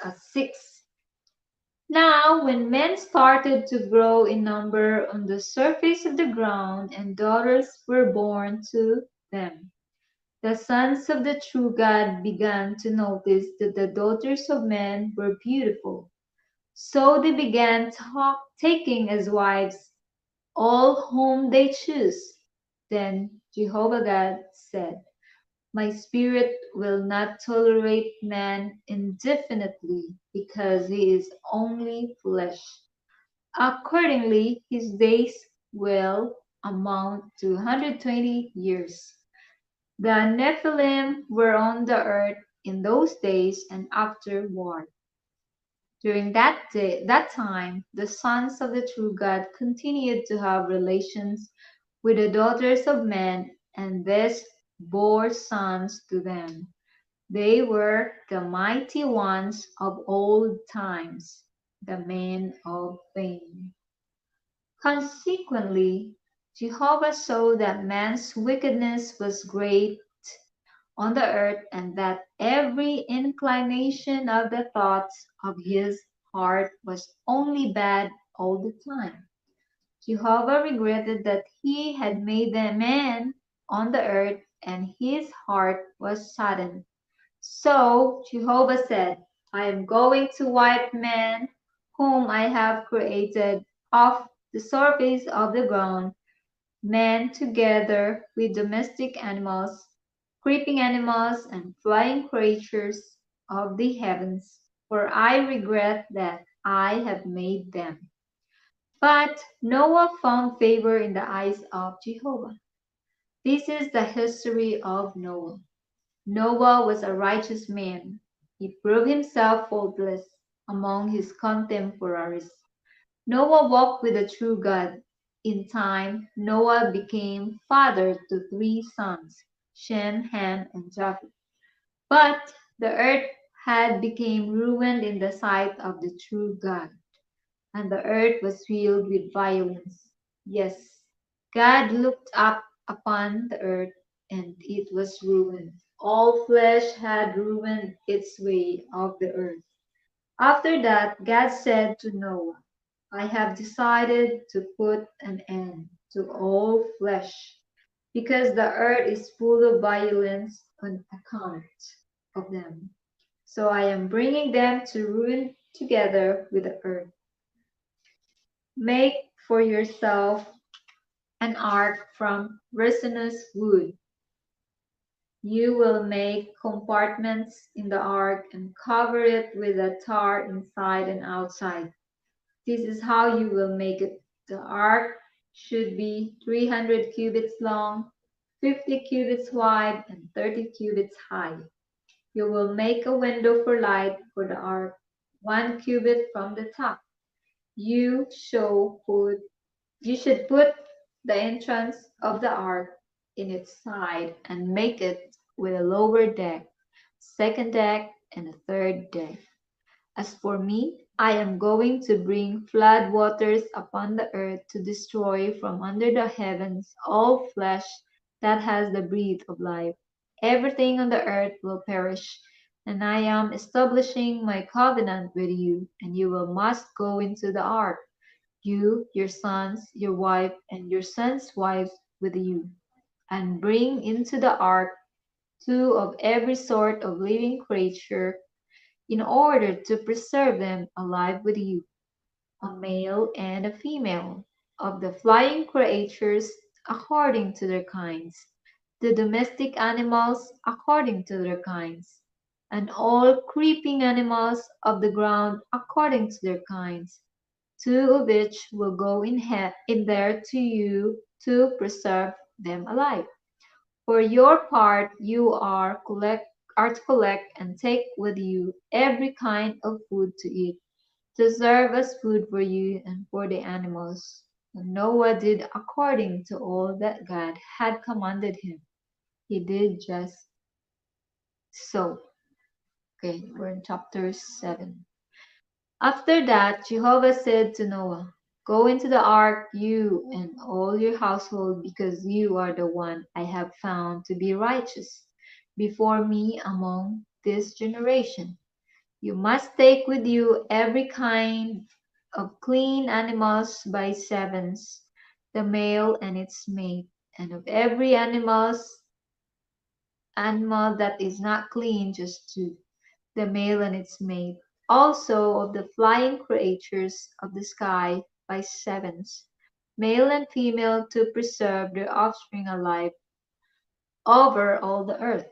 Now, when men started to grow in number on the surface of the ground, and daughters were born to them, the sons of the true God began to notice that the daughters of men were beautiful. So they began taking as wives all whom they chose. Then Jehovah God said, "My spirit will not tolerate man indefinitely because he is only flesh." Accordingly, his days will amount to 120 years. The Nephilim were on the earth in those days and afterward. During that time, the sons of the true God continued to have relations with the daughters of men, and these bore sons to them. They were the mighty ones of old times, the men of fame. Consequently, Jehovah saw that man's wickedness was great on the earth, and that every inclination of the thoughts of his heart was only bad all the time. Jehovah regretted that he had made the man on the earth, and his heart was saddened. So Jehovah said, "I am going to wipe man whom I have created off the surface of the ground, men together with domestic animals, creeping animals, and flying creatures of the heavens, for I regret that I have made them." But Noah found favor in the eyes of Jehovah. This is the history of Noah. Noah was a righteous man. He proved himself faultless among his contemporaries. Noah walked with the true God. In time, Noah became father to three sons, Shem, Ham, and Japheth. But the earth had become ruined in the sight of the true God, and the earth was filled with violence. Yes, God looked up upon the earth, and it was ruined. All flesh had ruined its way of the earth. After that, God said to Noah, "I have decided to put an end to all flesh, because the earth is full of violence on account of them. So I am bringing them to ruin together with the earth. Make for yourself an ark from resinous wood. You will make compartments in the ark and cover it with a tar inside and outside. This is how you will make it. The ark should be 300 cubits long, 50 cubits wide, and 30 cubits high. You will make a window for light for the ark, 1 cubit from the top. You shall put You should put the entrance of the ark in its side and make it with a lower deck, second deck, and a third deck. As for me, I am going to bring flood waters upon the earth to destroy from under the heavens all flesh that has the breath of life. Everything on the earth will perish, and I am establishing my covenant with you, and you will must go into the ark, you, your sons, your wife, and your sons' wives with you, and bring into the ark two of every sort of living creature, in order to preserve them alive with you, a male and a female, of the flying creatures according to their kinds, the domestic animals according to their kinds, and all creeping animals of the ground according to their kinds. Two of each will go in there to you to preserve them alive. For your part, are to collect and take with you every kind of food to eat, to serve as food for you and for the animals." And Noah did according to all that God had commanded him. He did just so. Okay, we're in chapter 7. After that, Jehovah said to Noah, "Go into the ark, you and all your household, because you are the one I have found to be righteous before me among this generation. You must take with you every kind of clean animals by sevens, the male and its mate, and of every animal that is not clean, just two, the male and its mate, also of the flying creatures of the sky by sevens, male and female, to preserve their offspring alive. over all the earth.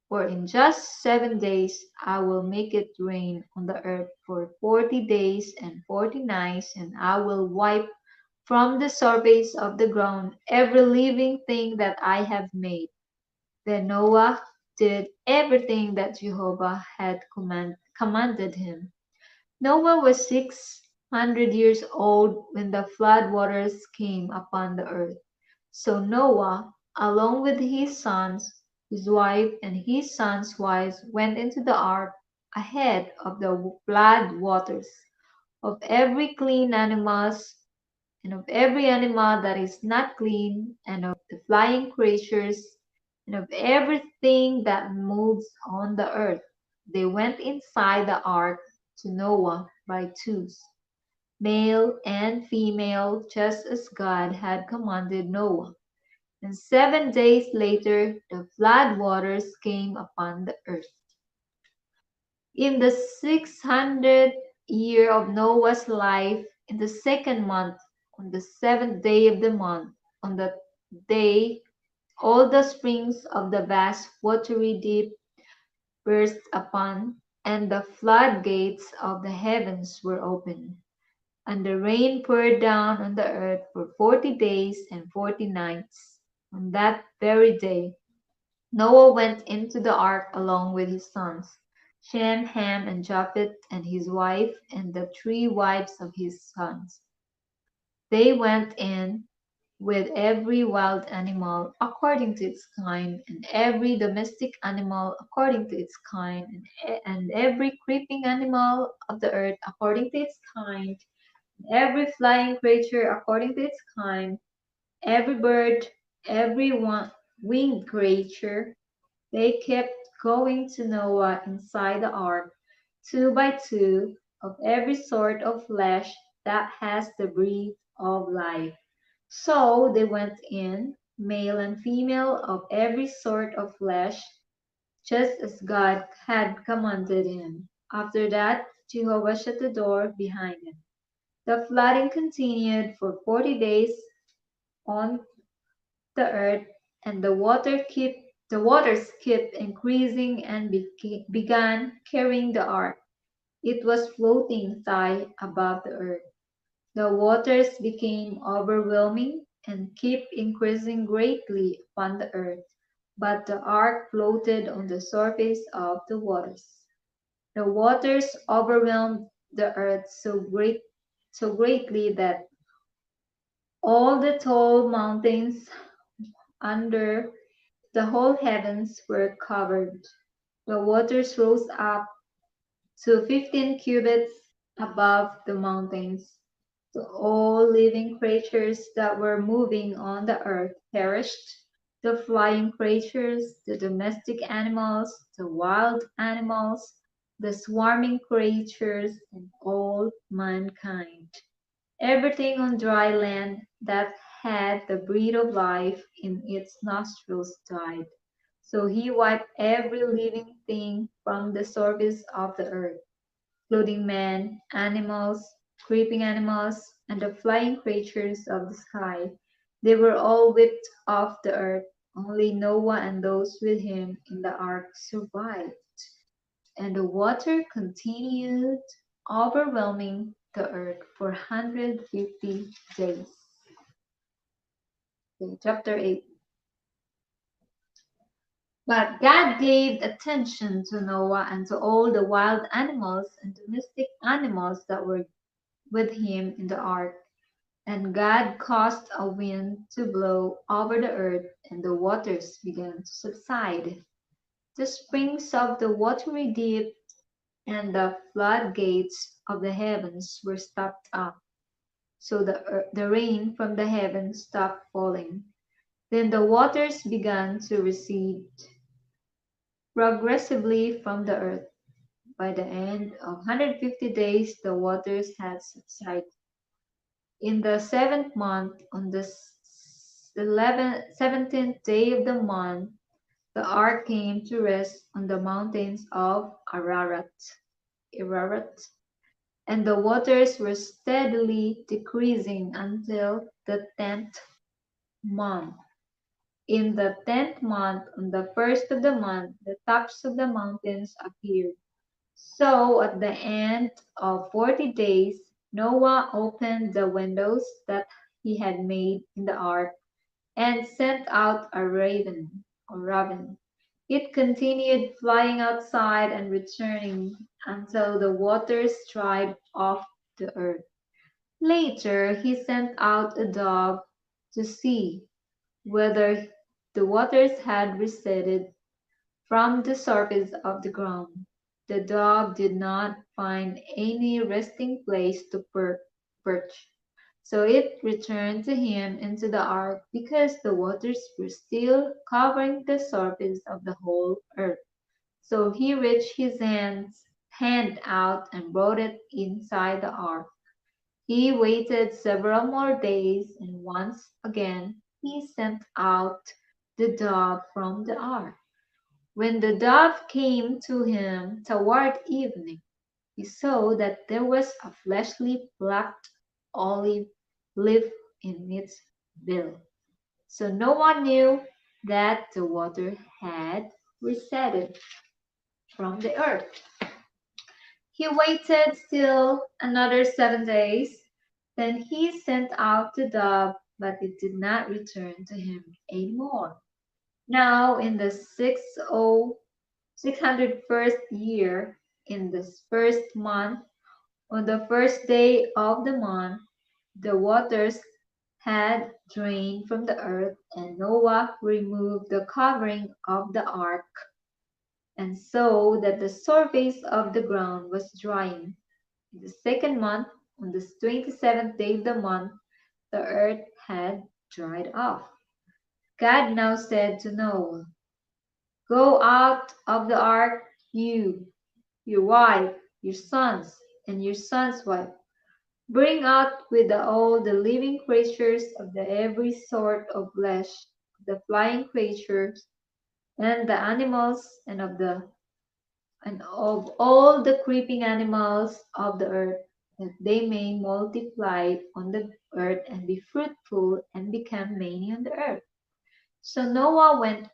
For in just 7 days I will make it rain on the earth for 40 days and 40 nights, and I will wipe from the surface of the ground every living thing that I have made. Then Noah did everything that Jehovah had commanded him. Noah was 600 years old when the flood waters came upon the earth. So Noah, along with his sons, his wife, and his sons' wives, went into the ark ahead of the flood waters. Of every clean animals and of every animal that is not clean, and of the flying creatures, and of everything that moves on the earth. They went inside the ark to Noah by twos, male and female, just as God had commanded Noah. And 7 days later, the flood waters came upon the earth. In the 600th year of Noah's life, in the second month, on the seventh day of the month, on that day all the springs of the vast watery deep burst upon, and the floodgates of the heavens were opened, and the rain poured down on the earth for 40 days and 40 nights. On that very day Noah went into the ark along with his sons, Shem, Ham, and Japheth, and his wife, and the 3 wives of his sons. They went in with every wild animal according to its kind, and every domestic animal according to its kind, and every creeping animal of the earth according to its kind, and every flying creature according to its kind, every bird, every winged creature. They kept going to Noah inside the ark, two by two, of every sort of flesh that has the breath of life. So they went in, male and female of every sort of flesh, just as God had commanded him. After that, Jehovah shut the door behind him. The flooding continued for 40 days on the earth, and the waters kept increasing and began carrying the ark. It was floating high above the earth. The waters became overwhelming and kept increasing greatly upon the earth, but the ark floated on the surface of the waters. The waters overwhelmed the earth so greatly that all the tall mountains under the whole heavens were covered. The waters rose up to 15 cubits above the mountains. So all living creatures that were moving on the earth perished. The flying creatures, the domestic animals, the wild animals, the swarming creatures, and all mankind. Everything on dry land that had the breath of life in its nostrils died. So he wiped every living thing from the surface of the earth, including men, animals, creeping animals, and the flying creatures of the sky. They were all whipped off the earth. Only Noah and those with him in the ark survived. And the water continued overwhelming the earth for 150 days. Okay, chapter 8. But God gave attention to Noah and to all the wild animals and domestic animals that were with him in the ark. And God caused a wind to blow over the earth, and the waters began to subside. The springs of the watery deep and the floodgates of the heavens were stopped up, so the rain from the heavens stopped falling. Then the waters began to recede progressively from the earth. By the end of 150 days, the waters had subsided. In the seventh month, on the 17th day of the month, the ark came to rest on the mountains of Ararat, and the waters were steadily decreasing until the 10th month. In the 10th month, on the first of the month, the tops of the mountains appeared. So at the end of 40 days, Noah opened the windows that he had made in the ark and sent out a raven. It continued flying outside and returning until the waters dried off the earth. Later, he sent out a dog to see whether the waters had receded from the surface of the ground. The dog did not find any resting place to perch, so it returned to him into the ark because the waters were still covering the surface of the whole earth. So he reached his hand out and brought it inside the ark. He waited several more days, and once again he sent out the dove from the ark. When the dove came to him toward evening, he saw that there was a fleshly plucked olive leaf in its bill. So no one knew that the water had receded from the earth. He waited still another 7 days. Then he sent out the dove, but it did not return to him any more. Now, in the 601st year, in the first month, on the first day of the month, the waters had drained from the earth, and Noah removed the covering of the ark, and saw that the surface of the ground was drying. In the second month, on the 27th day of the month, the earth had dried off. God now said to Noah, "Go out of the ark, you, your wife, your sons, and your son's wife. Bring out with all the living creatures of the every sort of flesh, the flying creatures, and the animals, and of all the creeping animals of the earth, that they may multiply on the earth and be fruitful and become many on the earth." So Noah went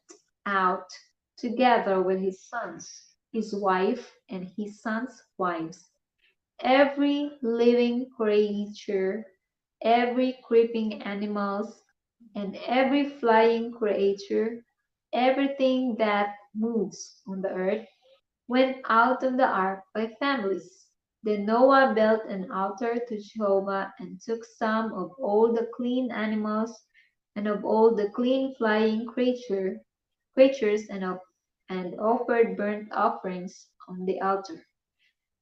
out together with his sons, his wife, and his sons' wives, every living creature, every creeping animals, and every flying creature, everything that moves on the earth, went out of the ark by families. Then Noah built an altar to Jehovah and took some of all the clean animals and of all the clean flying creatures and offered burnt offerings on the altar.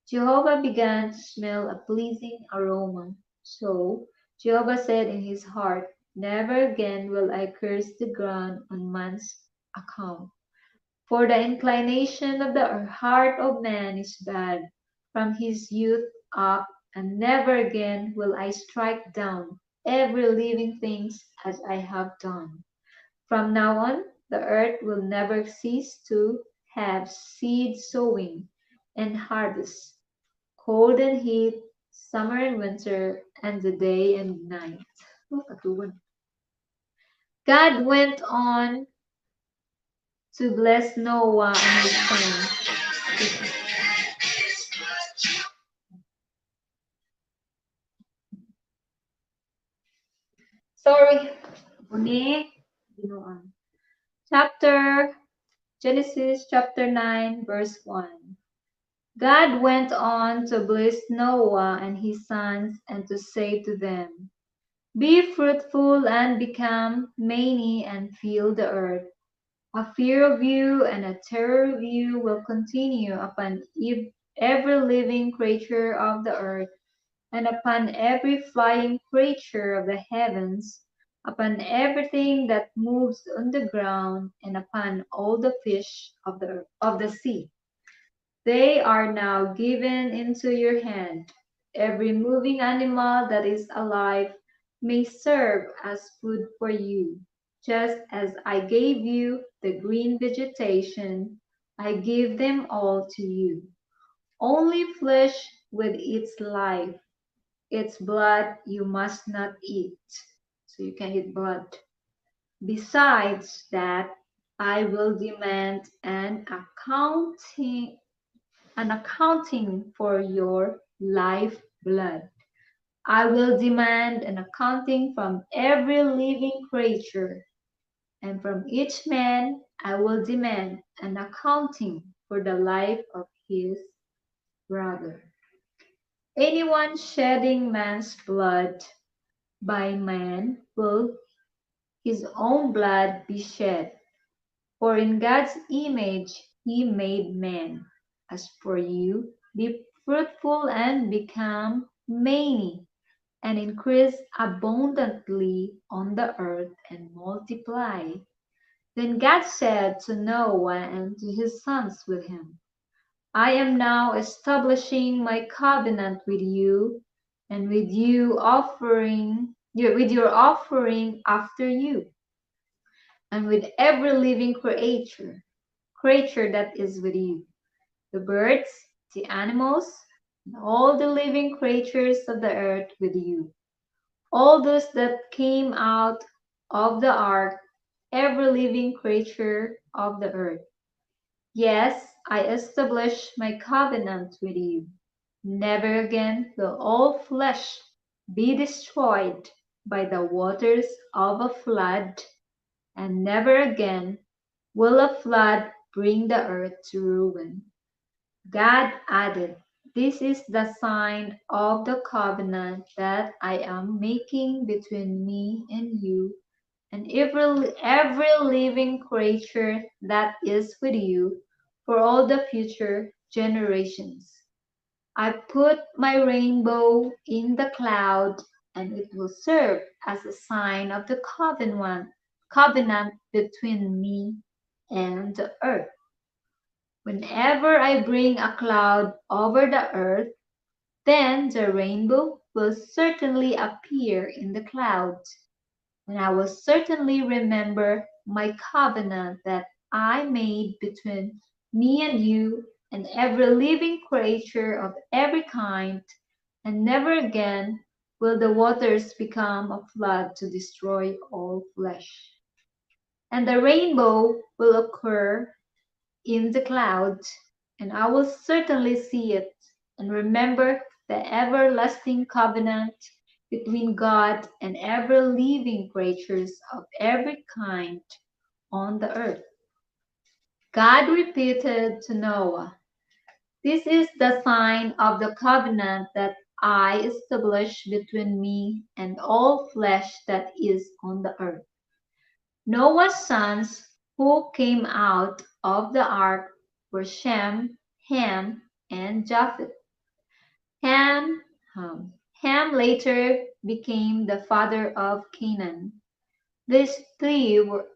Jehovah began to smell a pleasing aroma. So Jehovah said in his heart, "Never again will I curse the ground on man's account. For the inclination of the heart of man is bad from his youth up, and never again will I strike down every living thing as I have done. From now on, the earth will never cease to have seed sowing and harvest, cold and heat, summer and winter, and the day and night." Oh, katuwan. God went on to bless Noah and his sons. Sorry. Uni. Ginoon. Chapter Genesis chapter 9 verse 1. God went on to bless Noah and his sons and to say to them, "Be fruitful and become many and fill the earth. A fear of you and a terror of you will continue upon every living creature of the earth, and upon every flying creature of the heavens, upon everything that moves on the ground, and upon all the fish of the sea. They are now given into your hand. Every moving animal that is alive may serve as food for you. Just as I gave you the green vegetation, I give them all to you. Only flesh with its life, its blood you must not eat. So you can eat blood. Besides that, I will demand an accounting for your lifeblood. I will demand an accounting from every living creature, and from each man I will demand an accounting for the life of his brother. Anyone shedding man's blood, by man will his own blood be shed. For in God's image he made man. As for you, be fruitful and become many, and increase abundantly on the earth and multiply. Then God said to Noah and to his sons with him, I am now establishing my covenant with you and with your offering after you, and with every living creature that is with you, the birds, the animals, and all the living creatures of the earth with you, all those that came out of the ark, every living creature of the earth. Yes, I establish my covenant with you. Never again will all flesh be destroyed by the waters of a flood, and never again will a flood bring the earth to ruin. God added, this is the sign of the covenant that I am making between me and you and every living creature that is with you for all the future generations. I put my rainbow in the cloud, and it will serve as a sign of the covenant between me and the earth. Whenever I bring a cloud over the earth, then the rainbow will certainly appear in the clouds, and I will certainly remember my covenant that I made between me and you and every living creature of every kind, and never again will the waters become a flood to destroy all flesh. And the rainbow will occur in the clouds, and I will certainly see it and remember the everlasting covenant between God and every living creatures of every kind on the earth. God repeated to Noah, this is the sign of the covenant that I establish between me and all flesh that is on the earth. Noah's sons who came out of the ark were Shem, Ham, and Japheth. Ham, Ham later became the father of Canaan. These three were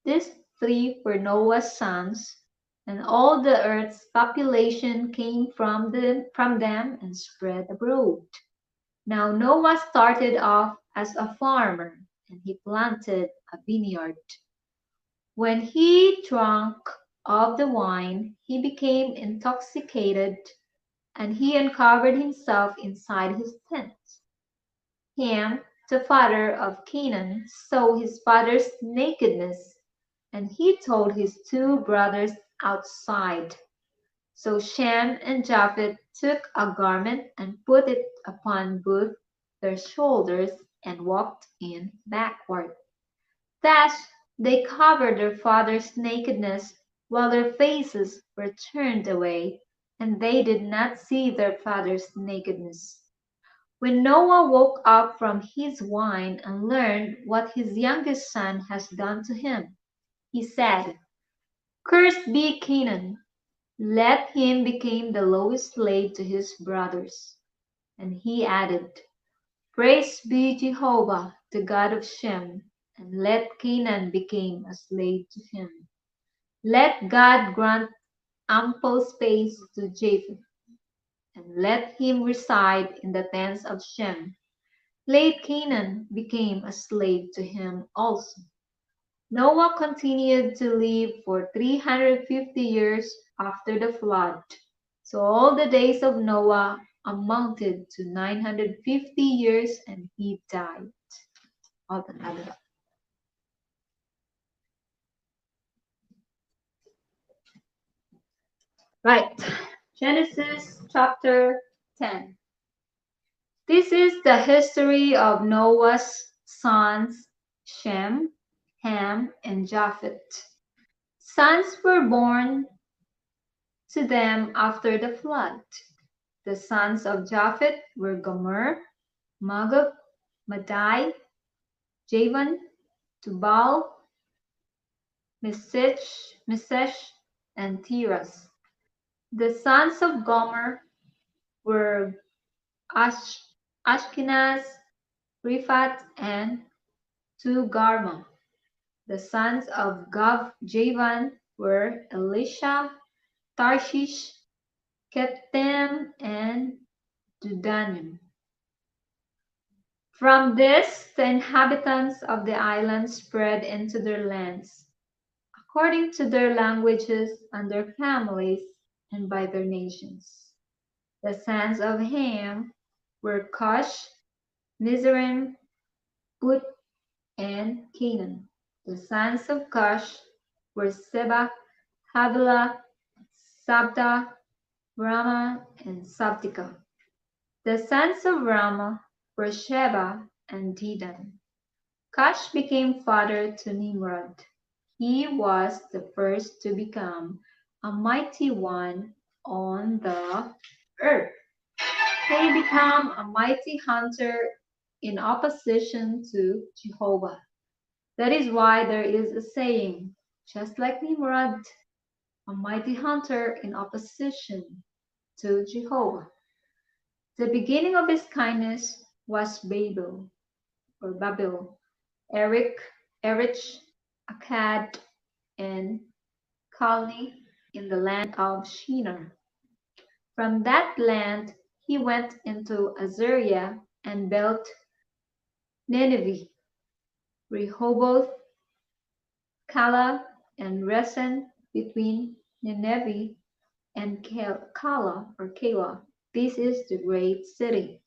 these three were Noah's sons, and all the earth's population came from them and spread abroad. Now Noah started off as a farmer, and he planted a vineyard. When he drank of the wine, he became intoxicated, and he uncovered himself inside his tent. Ham, the father of Canaan, saw his father's nakedness, and he told his two brothers outside. So Shem and Japheth took a garment and put it upon both their shoulders and walked in backward. Thus they covered their father's nakedness, while their faces were turned away, and they did not see their father's nakedness. When Noah woke up from his wine and learned what his youngest son has done to him, he said, Cursed be Canaan, let him become the lowest slave to his brothers. And he added, Praised be Jehovah, the God of Shem, and let Canaan become a slave to him. Let God grant ample space to Japheth, and let him reside in the tents of Shem. Let Canaan became a slave to him also. Noah continued to live for 350 years after the flood. So all the days of Noah amounted to 950 years, and he died. All the Right. Genesis chapter 10. This is the history of Noah's sons, Shem, Ham, and Japheth. Sons were born to them after the flood. The sons of Japheth were Gomer, Magog, Madai, Javan, Tubal, Mesesh, and Tiras. The sons of Gomer were Ash- Ashkenaz, Riphat, and Togarmah. The sons of Javan were Elisha, Tarshish, Kittim, and Dudanim. From this the inhabitants of the islands spread into their lands, according to their languages and their families, and by their nations. The sons of Ham were Cush, Mizraim, Put, and Canaan. The sons of Cush were Seba, Havilah, Sabta, Rama, and Sabtika. The sons of Rama were Sheba and Dedan. Cush became father to Nimrod. He was the first to become a mighty one on the earth. He became a mighty hunter in opposition to Jehovah. That is why there is a saying, just like Nimrod, a mighty hunter in opposition to Jehovah. The beginning of his kindness was Babel, Eric, Erich, Akkad, and Calneh in the land of Shinar. From that land he went into Assyria and built Nineveh, Rehoboth, Calah, and Resen between Nineveh and Calah. This is the great city.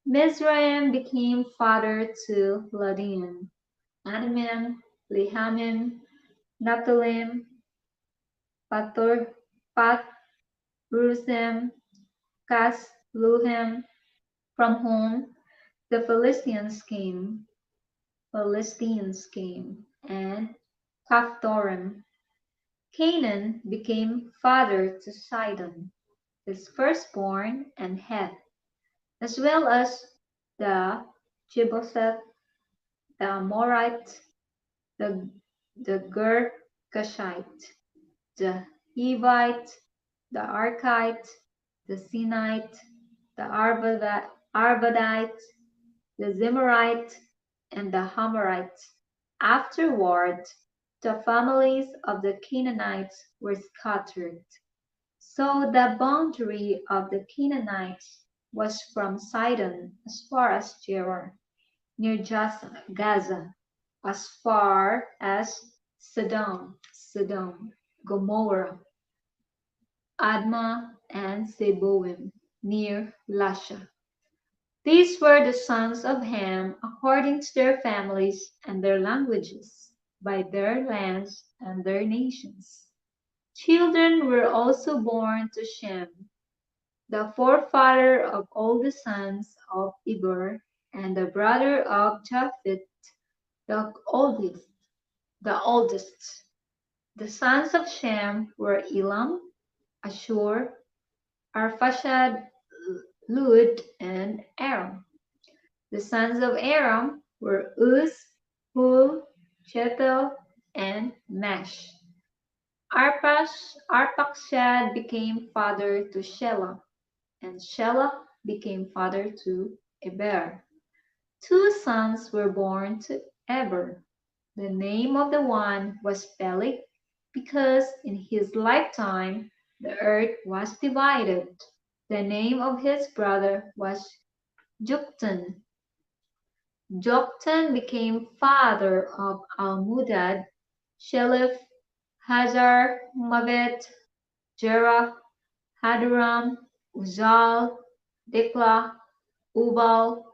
Mizraim became father to Ludian, Anamim, Lehamim, Naphthalim, Pator, Pathrusim, Casluhim, from whom the Philistines came, and Caphtorim. Canaan became father to Sidon, his firstborn, and Heth, as well as the Jebusite, the Amorite, the, the Girgashite, the Hivite, the Archite, the Sinite, the Arvadite, the Zimmerite, and the Hamorite. Afterward, the families of the Canaanites were scattered. So the boundary of the Canaanites was from Sidon as far as Gerar, near Gaza, as far as Sodom, Gomorrah, Admah, and Zeboim, near Lasha. These were the sons of Ham according to their families and their languages, by their lands and their nations. Children were also born to Shem, the forefather of all the sons of Eber, and the brother of Japheth, the oldest. The oldest. The sons of Shem were Elam, Ashur, Arphaxad, Lud, and Aram. The sons of Aram were Uz, Hul, Shethel, and Mash. Arpachshad became father to Shelah, and Shelah became father to Eber. Two sons were born to Eber. The name of the one was Peleg, because in his lifetime the earth was divided. The name of his brother was Joktan. Joktan became father of Almodad, Sheleph, Hazar, Mavet, Jerah, Hadoram, Uzal, Diklah, Ubal,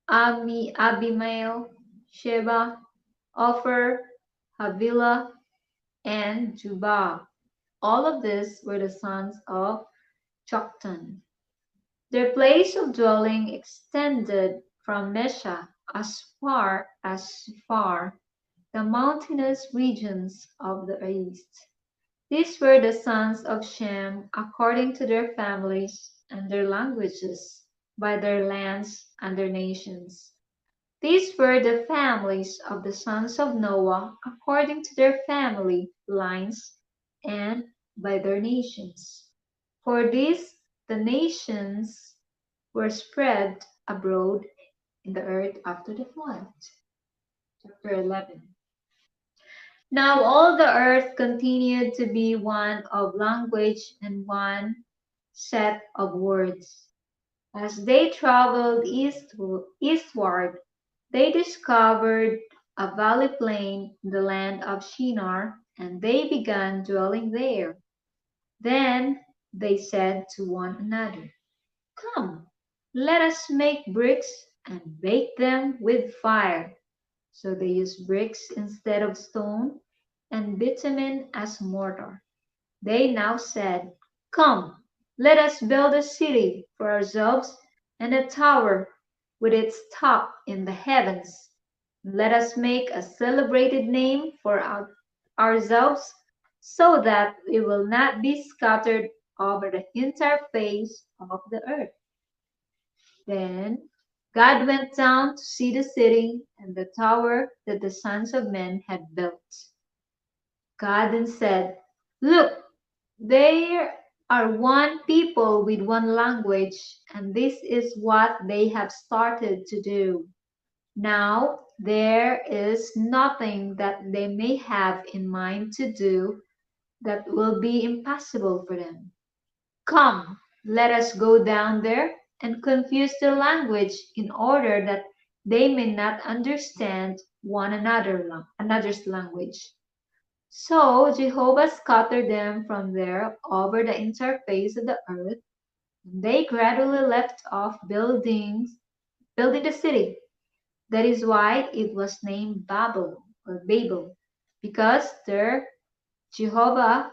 Abimael, Sheba, Ophir, Havilah, and Jubal. All of these were the sons of Joktan. Their place of dwelling extended from Mesha as far as Sephar, the mountainous regions of the east. These were the sons of Shem according to their families and their languages, by their lands and their nations. These were the families of the sons of Noah according to their family lines and by their nations. For these the nations were spread abroad in the earth after the flood. Chapter 11. Now all the earth continued to be one of language and one set of words. As they traveled eastward, they discovered a valley plain in the land of Shinar, and they began dwelling there. Then they said to one another, "Come, let us make bricks and bake them with fire." So they used bricks instead of stone, and bitumen as mortar. They now said, "Come, let us build a city for ourselves, and a tower with its top in the heavens. Let us make a celebrated name for ourselves, so that we will not be scattered over the entire face of the earth." Then God went down to see the city and the tower that the sons of men had built. God then said, "Look, there are one people with one language, and this is what they have started to do. Now there is nothing that they may have in mind to do that will be impossible for them. Come, let us go down there and confuse their language in order that they may not understand another's language." So Jehovah scattered them from there over the entire face of the earth, and they gradually left off building the city. That is why it was named Babel, because there Jehovah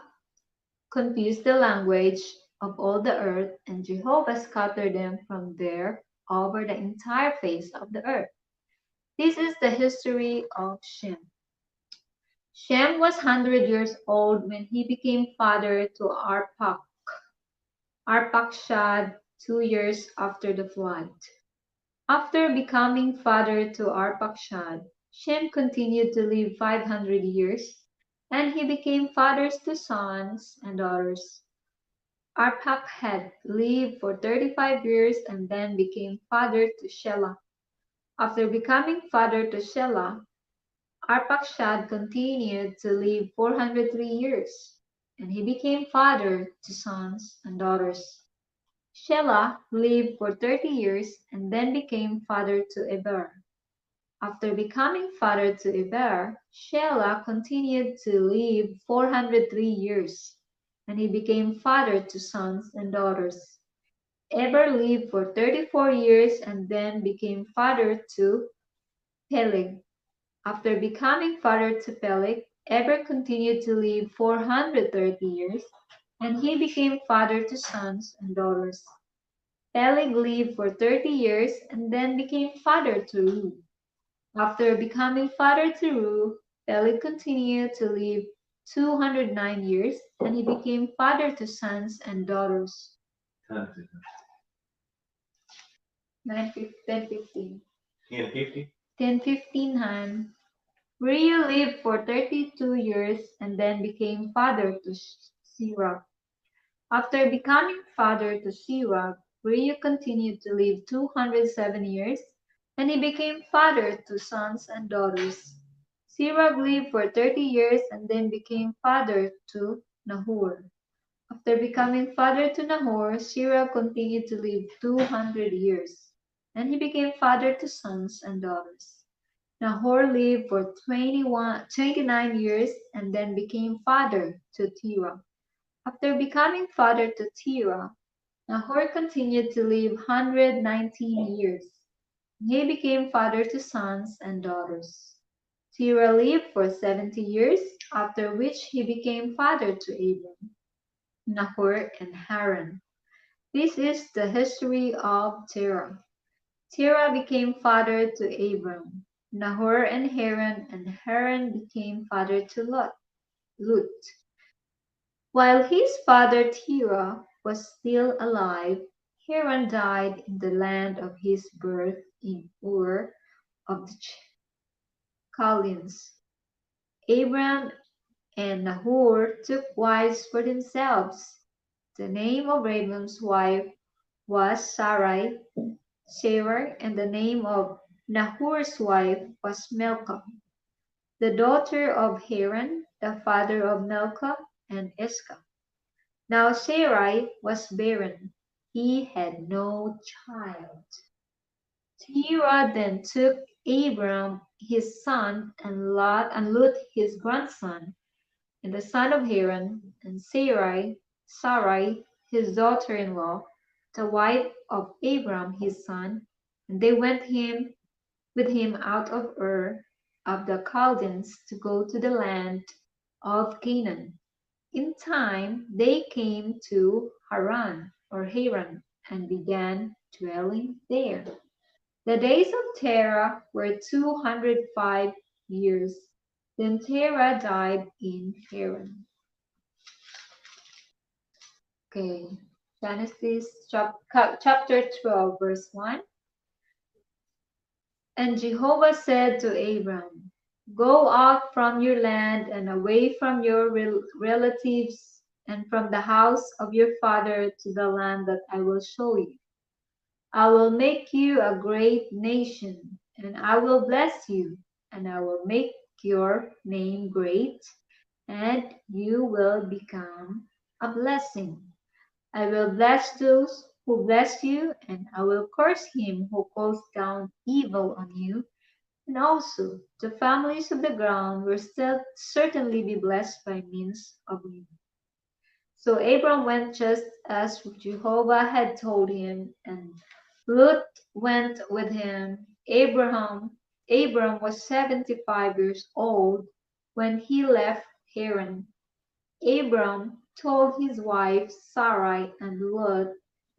confused the language of all the earth, and Jehovah scattered them from there over the entire face of the earth. This is the history of Shem. Shem was 100 years old when he became father to Arpachshad 2 years after the flood. After becoming father to Arpachshad, Shem continued to live 500 years, and he became fathers to sons and daughters. Arpachshad lived for 35 years and then became father to Shelah. After becoming father to Shelah, Arpachshad continued to live 403 years, and he became father to sons and daughters. Shelah lived for 30 years and then became father to Eber. After becoming father to Eber, Shelah continued to live 403 years, and he became father to sons and daughters. Eber lived for 34 years and then became father to Peleg. After becoming father to Peleg, Eber continued to live 430 years, and he became father to sons and daughters. Peleg lived for 30 years and then became father to Reu. After becoming father to Reu, Peleg continued to live 209 years, and he became father to sons and daughters. 10:15. 10:15, Han. Reu lived for 32 years and then became father to Sirach. After becoming father to Sirach, Reu continued to live 207 years, and he became father to sons and daughters. Sirach lived for 30 years and then became father to Nahor. After becoming father to Nahor, Sirach continued to live 200 years, and he became father to sons and daughters. Nahor lived for 29 years and then became father to Terah. After becoming father to Terah, Nahor continued to live 119 years. He became father to sons and daughters. Terah lived for 70 years, after which he became father to Abram. Nahor, and Haran. This is the history of Terah. Terah became father to Abram, Nahor and Haran became father to Lut. While his father Terah was still alive, Haran died in the land of his birth in Ur of the Chaldeans. Abram and Nahor took wives for themselves. The name of Abram's wife was Sarai, and the name of Nahor's wife was Milcah, the daughter of Haran, the father of Milcah and Iscah. Now Sarai was barren; he had no child. Terah then took Abram his son and Lut his grandson, and the son of Haran, and Sarai his daughter-in-law, the wife of Abram his son, and they went with him out of Ur of the Chaldeans to go to the land of Canaan. In time they came to Haran, and began dwelling there. The days of Terah were 205 years. Then Terah died in Haran. Okay, Genesis chapter 12, verse 1. And Jehovah said to Abram, go out from your land and away from your relatives and from the house of your father to the land that I will show you. I will make you a great nation, and I will bless you, and I will make your name great, and you will become a blessing. I will bless those who bless you, and I will curse him who calls down evil on you. And also, the families of the ground will still certainly be blessed by means of you. So Abram went just as Jehovah had told him, and Lot went with him. Abram was 75 years old when he left Haran. Abram told his wife Sarai and Lot,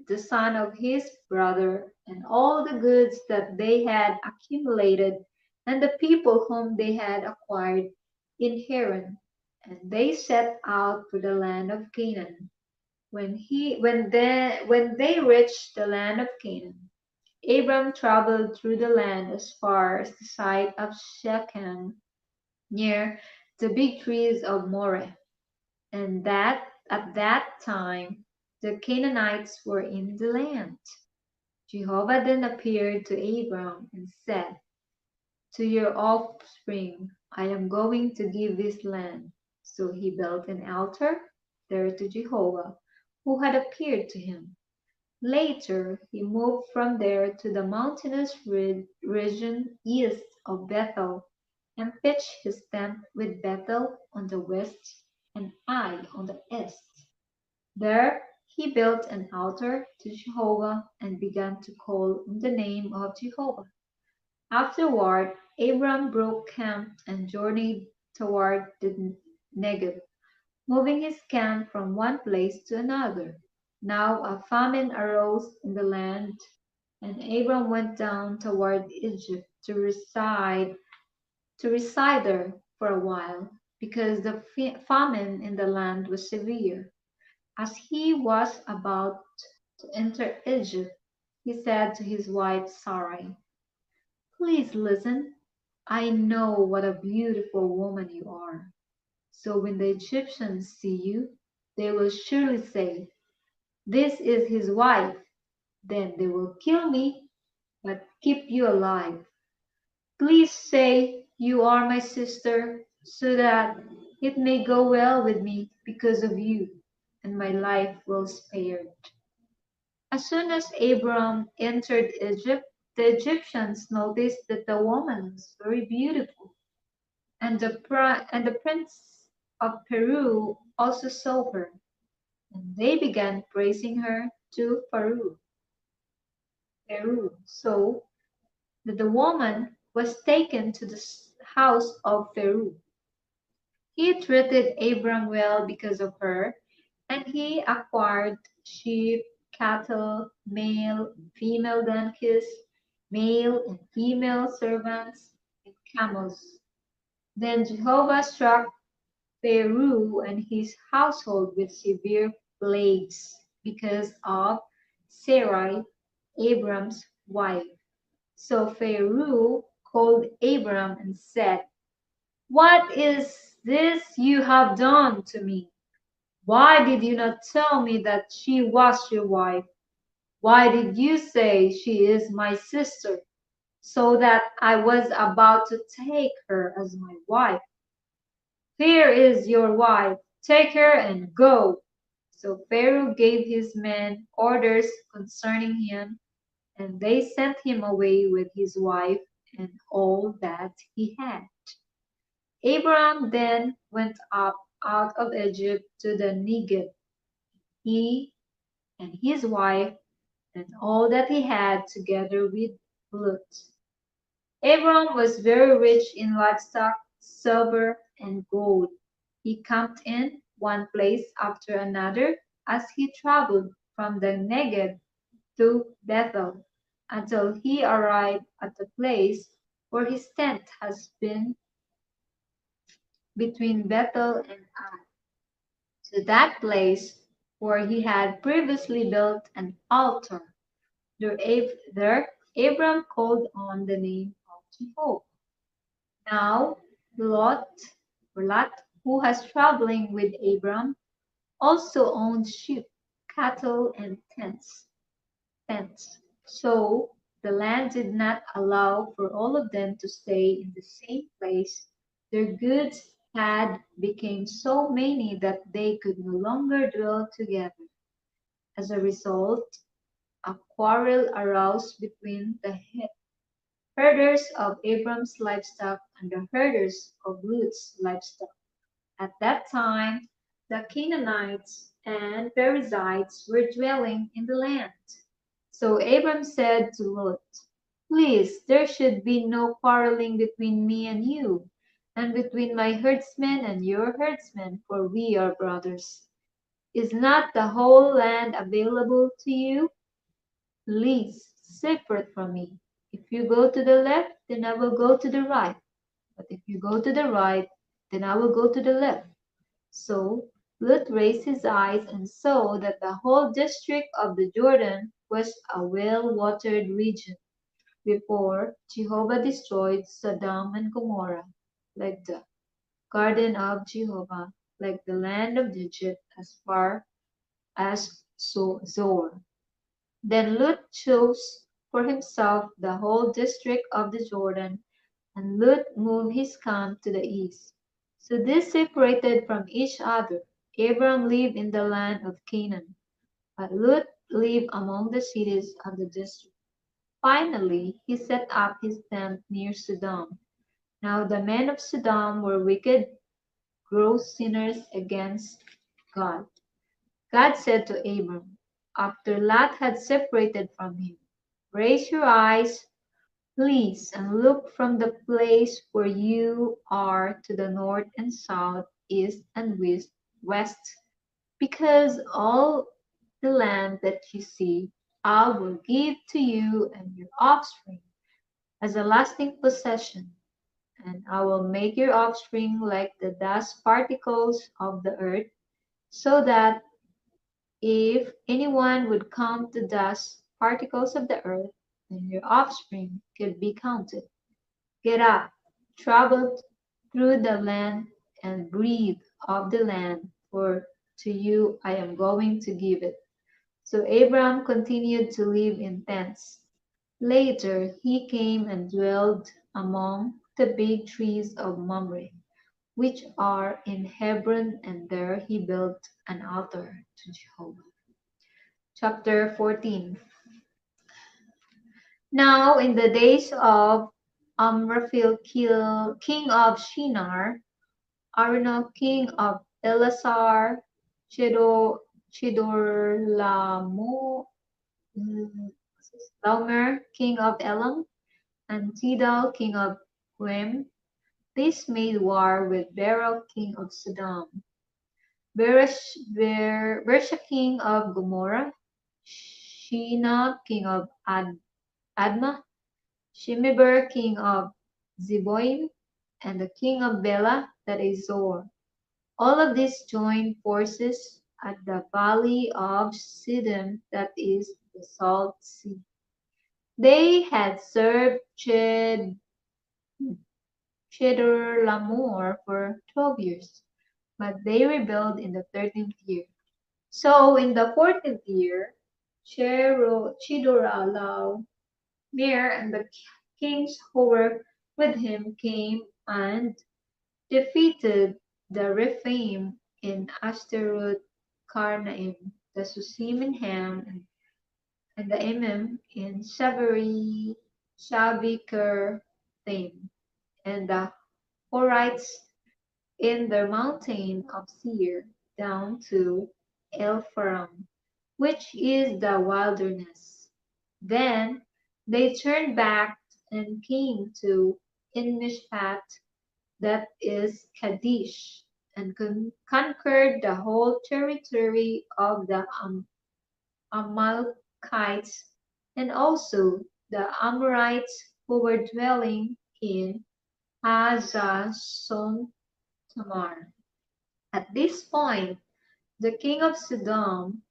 the son of his brother, and all the goods that they had accumulated, and the people whom they had acquired in Haran, and they set out for the land of Canaan. When they reached the land of Canaan, Abram traveled through the land as far as the site of Shechem, near the big trees of Moreh, and that at that time the Canaanites were in the land. Jehovah then appeared to Abram and said, to your offspring I am going to give this land. So he built an altar there to Jehovah, who had appeared to him. Later he moved from there to the mountainous region east of Bethel, and pitched his tent with Bethel on the west and Ai on the east. There he built an altar to Jehovah and began to call on the name of Jehovah. Afterward Abram broke camp and journeyed toward the Negev, moving his camp from one place to another. Now a famine arose in the land, and Abram went down toward Egypt to reside there for a while, because the famine in the land was severe. As he was about to enter Egypt, he said to his wife Sarai, please listen. I know what a beautiful woman you are. So when the Egyptians see you, they will surely say, this is his wife. Then they will kill me, but keep you alive. Please say you are my sister, so that it may go well with me because of you, and my life will spared. As soon as Abram entered Egypt, the Egyptians noticed that the woman was very beautiful, and the prince of Peru also saw her, and they began praising her to Peru, so that the woman was taken to the house of Peru. He treated Abram well because of her, And he acquired sheep, cattle, male and female donkeys, male and female servants, and camels. Then Jehovah struck Pharaoh and his household with severe plagues because of Sarai, Abram's wife. So Pharaoh called Abram and said, "What is this you have done to me? Why did you not tell me that she was your wife? Why did you say she is my sister, so that I was about to take her as my wife? Here is your wife, take her and go." So Pharaoh gave his men orders concerning him, and they sent him away with his wife and all that he had. Abram then went up out of Egypt to the Negev, he and his wife and all that he had, together with Lot. Abram was very rich in livestock, silver, and gold. He camped in one place after another as he traveled from the Negev to Bethel, until he arrived at the place where his tent has been between Bethel and Ai. To that place where he had previously built an altar, there Abram called on the name of Jehovah. Now Lot, who was traveling with Abram, also owned sheep, cattle, and tents. So the land did not allow for all of them to stay in the same place. Their goods had become so many that they could no longer dwell together. As a result, a quarrel arose between the herders of Abram's livestock and the herders of Lot's livestock. At that time, the Canaanites and Perizzites were dwelling in the land. So Abram said to Lot, "Please, there should be no quarreling between me and you, and between my herdsmen and your herdsmen, for we are brothers. Is not the whole land available to you? Please separate from me. If you go to the left, then I will go to the right. But if you go to the right, then I will go to the left." So Lot raised his eyes and saw that the whole district of the Jordan was a well-watered region, before Jehovah destroyed Sodom and Gomorrah, like the garden of Jehovah, like the land of Egypt, as far as Zoar. Then Lot chose for himself the whole district of the Jordan, and Lot moved his camp to the east. So they separated from each other. Abram lived in the land of Canaan, but Lot lived among the cities of the district. Finally, he set up his tent near Sodom. Now the men of Sodom were wicked, gross sinners against God. God said to Abram, after Lot had separated from him, "Raise your eyes, please, and look from the place where you are to the north and south, east and west, because all the land that you see I will give to you and your offspring as a lasting possession, and I will make your offspring like the dust particles of the earth, so that if anyone would count the dust particles of the earth, then your offspring could be counted. Get up, travel through the land, and breathe of the land, for to you I am going to give it." So Abram continued to live in tents. Later he came and dwelled among the big trees of Mamre, which are in Hebron, and there he built an altar to Jehovah. Chapter 14. Now in the days of Amraphel, king of Shinar, Arno, king of Elasar, Chedorlaomer, king of Elam, and Tidal, king of Goim, these made war with Beryl, king of Sodom. Bersha king of Gomorrah, Shina king of Admah, Shemiber king of Zeboim, and the king of Bela, that is Zor. All of these joined forces at the valley of Siddim, that is the Salt Sea. They had served Chedorlaomer for 12 years, but they rebelled in the 13th year. So in the 14th year, Chedorlaomer and the kings who were with him came and defeated the Rephaim in Ashtaroth Karnaim, the Susim in Ham, and the Emim in Shabikirthaim, and the Horites in the mountain of Seir down to Elpharam, which is the wilderness. Then they turned back and came to Enmishpat, that is Kadesh, and conquered the whole territory of the Amalekites and also the Amorites who were dwelling in Hazazon Tamar. At this point, the king of Sodom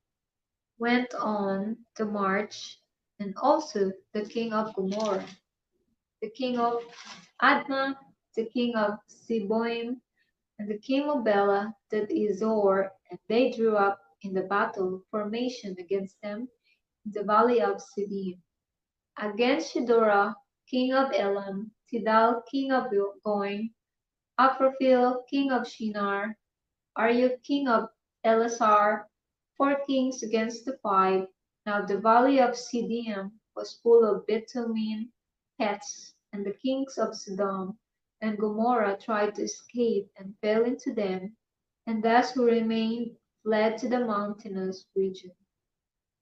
went on the march, and also the king of Gomorrah, the king of Admah, the king of Zeboim, and the king of Bela, that is Zor, and they drew up in the battle formation against them in the valley of Siddim. Against Shedorah, king of Elam, Tidal, king of Goin, Aphraphel, king of Shinar, Aryuk, king of Elasar, 4 kings against the 5. Now the valley of Siddim was full of bitumen pits, and the kings of Sodom and Gomorrah tried to escape and fell into them, and those who remained fled to the mountainous region.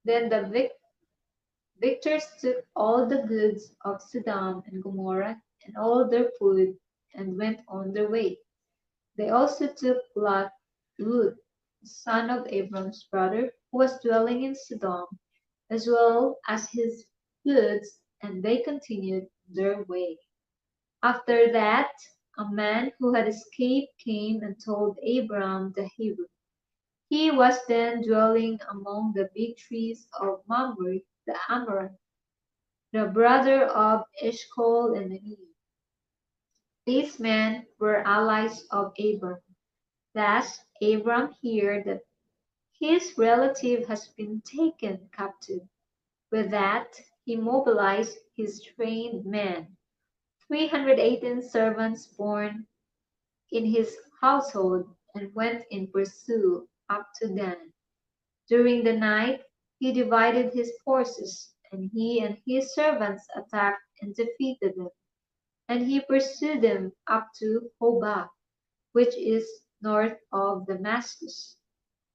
Then the victors took all the goods of Sodom and Gomorrah and all their food and went on their way. They also took Lut, the son of Abram's brother, who was dwelling in Sodom, as well as his goods, and they continued their way. After that, a man who had escaped came and told Abram the Hebrew. He was then dwelling among the big trees of Mamre the Amorite, the brother of Eshcol and Aner. These men were allies of Abram. Thus Abram heard that his relative has been taken captive. With that he mobilized his trained men, 318 servants born in his household, and went in pursuit up to Dan. During the night he divided his forces, and he and his servants attacked and defeated them, and he pursued them up to Hobah, which is north of Damascus.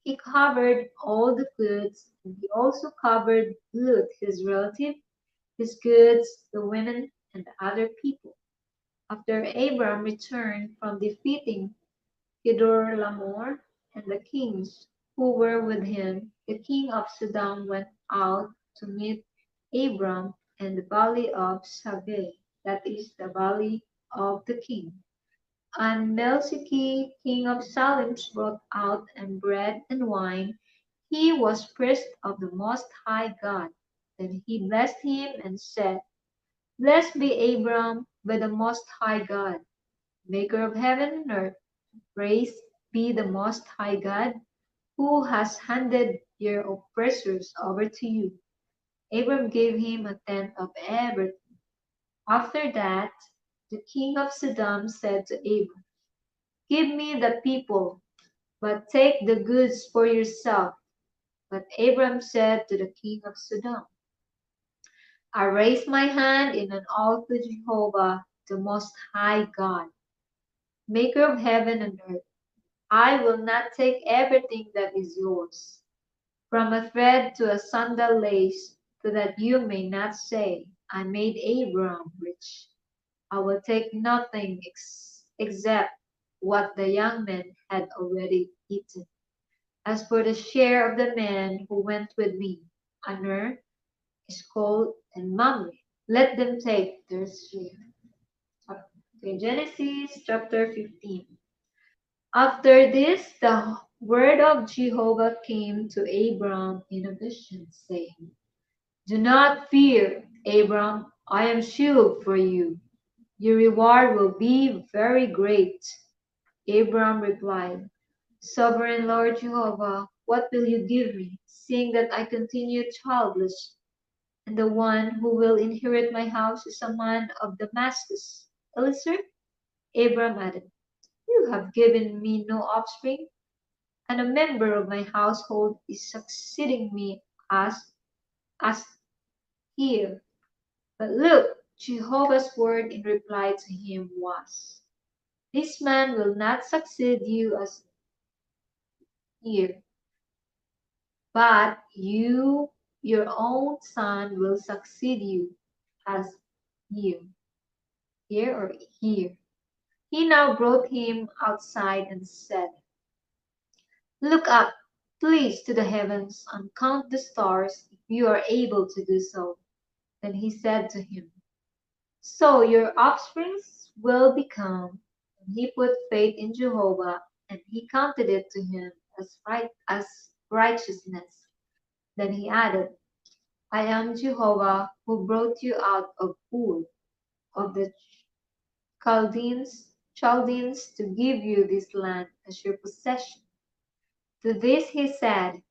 He covered all the goods, and he also covered Lut his relative, his goods, the women, and the other people. After Abram returned from defeating Kedorlaomer and the kings who were with him, the king of Sodom went out to meet Abram in the valley of Shaveh, that is the valley of the king. And Melchizedek, king of Salem, brought out and bread and wine. He was priest of the Most High God. Then he blessed him and said, Blessed be Abram by the Most High God, maker of heaven and earth. Praised be the Most High God, who has handed your oppressors over to you. Abram gave him a tenth of everything. After that, the king of Sodom said to Abram, Give me the people, but take the goods for yourself. But Abram said to the king of Sodom, I raise my hand in an oath to Jehovah, the Most High God, maker of heaven and earth. I will not take everything that is yours, from a thread to a sandal lace, so that you may not say, I made Abram rich. I will take nothing except what the young men had already eaten. As for the share of the men who went with me, Aner, Eshcol, and Mamre, let them take their share. Okay, Genesis chapter 15. After this, the word of Jehovah came to Abram in a vision, saying, Do not fear, Abram, I am shield for you. Your reward will be very great. Abram replied, Sovereign Lord Jehovah, what will you give me, seeing that I continue childless, and the one who will inherit my house is a man of Damascus? Eliezer? Abram added, You have given me no offspring, and a member of my household is succeeding me as heir. But look, Jehovah's word in reply to him was, This man will not succeed you as heir, but your own son, will succeed you as heir. Here or here. He now brought him outside and said, Look up, please, to the heavens and count the stars if you are able to do so. Then he said to him, So your offsprings will become. And he put faith in Jehovah, and he counted it to him as righteousness. Then he added, I am Jehovah who brought you out of Ur of the Chaldeans to give you this land as your possession. To this he said,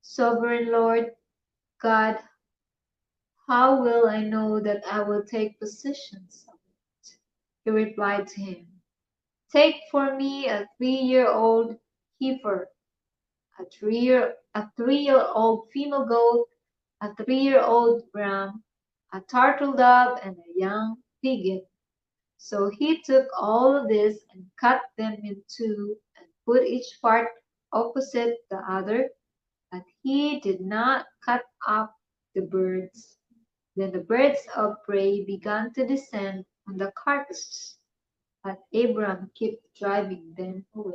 Sovereign Lord God, how will I know that I will take possession of it? He replied to him, Take for me a 3-year-old heifer, a 3-year-old female goat, a 3-year-old ram, a turtle dove, and a young pigeon. So he took all of this and cut them in two and put each part opposite the other, but he did not cut up the birds. Then the birds of prey began to descend on the carcasses, but Abram kept driving them away.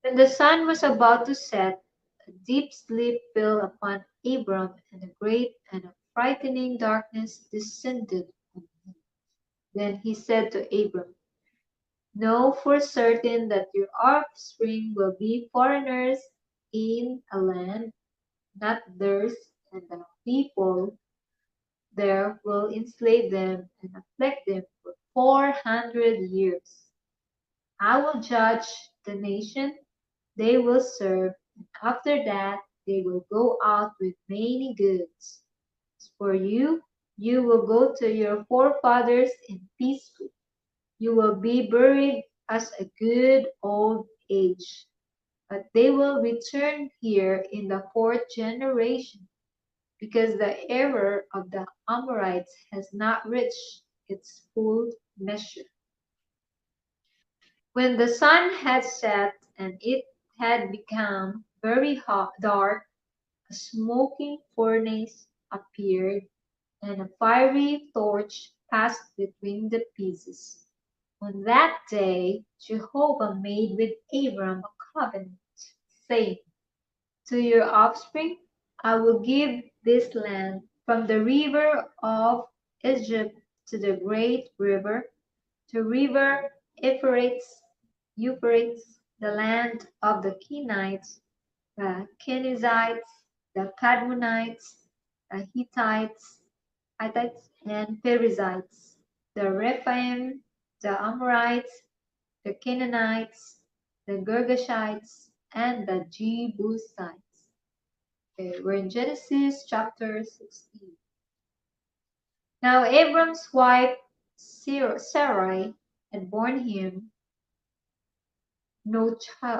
When the sun was about to set, a deep sleep fell upon Abram, and a great and a frightening darkness descended on him. Then he said to Abram, Know for certain that your offspring will be foreigners in a land not theirs, and the people there will enslave them and afflict them for 400 years. I will judge the nation they will serve, and after that they will go out with many goods. As for you, you will go to your forefathers in peace. You will be buried as a good old age. But they will return here in the fourth generation, because the error of the Amorites has not reached its full measure. When the sun had set and it had become very dark, a smoking furnace appeared, and a fiery torch passed between the pieces. On that day Jehovah made with Abram a covenant, saying, To your offspring I will give this land, from the river of Egypt to the great river, to river Euphrates, the land of the Kenites, the Kenizzites, the Kadmonites, the Hittites, and Perizzites, the Rephaim, the Amorites, the Canaanites, the Girgashites, and the Jebusites. Okay, we're in Genesis chapter 16. Now Abram's wife Sarai had borne him no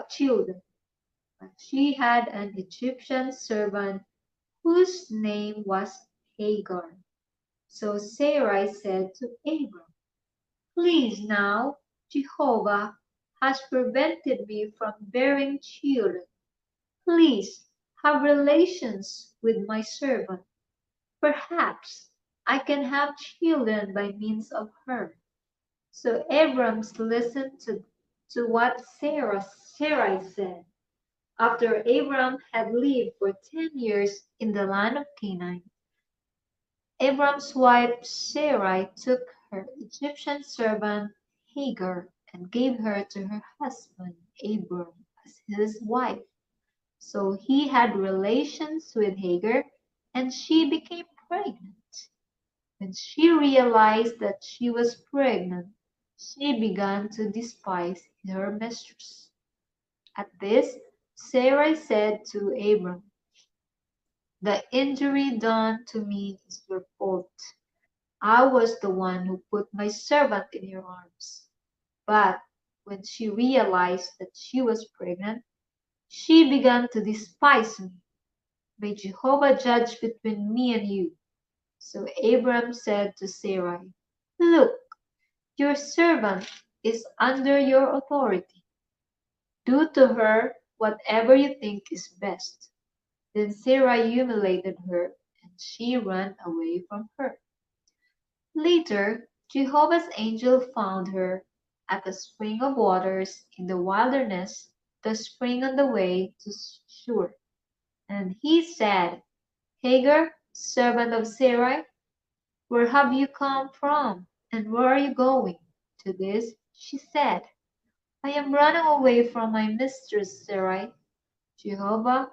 children, but she had an Egyptian servant whose name was Hagar. So Sarai said to Abram, Please now, Jehovah has prevented me from bearing children. Please have relations with my servant. Perhaps I can have children by means of her. So Abram listened to what Sarai said. After Abram had lived for 10 years in the land of Canaan, Abram's wife Sarai took her Egyptian servant Hagar and gave her to her husband Abram as his wife. So he had relations with Hagar, and she became pregnant. When she realized that she was pregnant, she began to despise her mistress. At this, Sarai said to Abram, "The injury done to me is your fault. I was the one who put my servant in your arms." But when she realized that she was pregnant, she began to despise me. "May Jehovah judge between me and you." So Abram said to Sarai, "Look, your servant is under your authority. Do to her whatever you think is best." Then Sarai humiliated her, and she ran away from her. Later, Jehovah's angel found her at a spring of waters in the wilderness, the spring on the way to Shur. And he said, "Hagar, servant of Sarai, where have you come from, and where are you going?" To this she said, "I am running away from my mistress Sarai." Jehovah,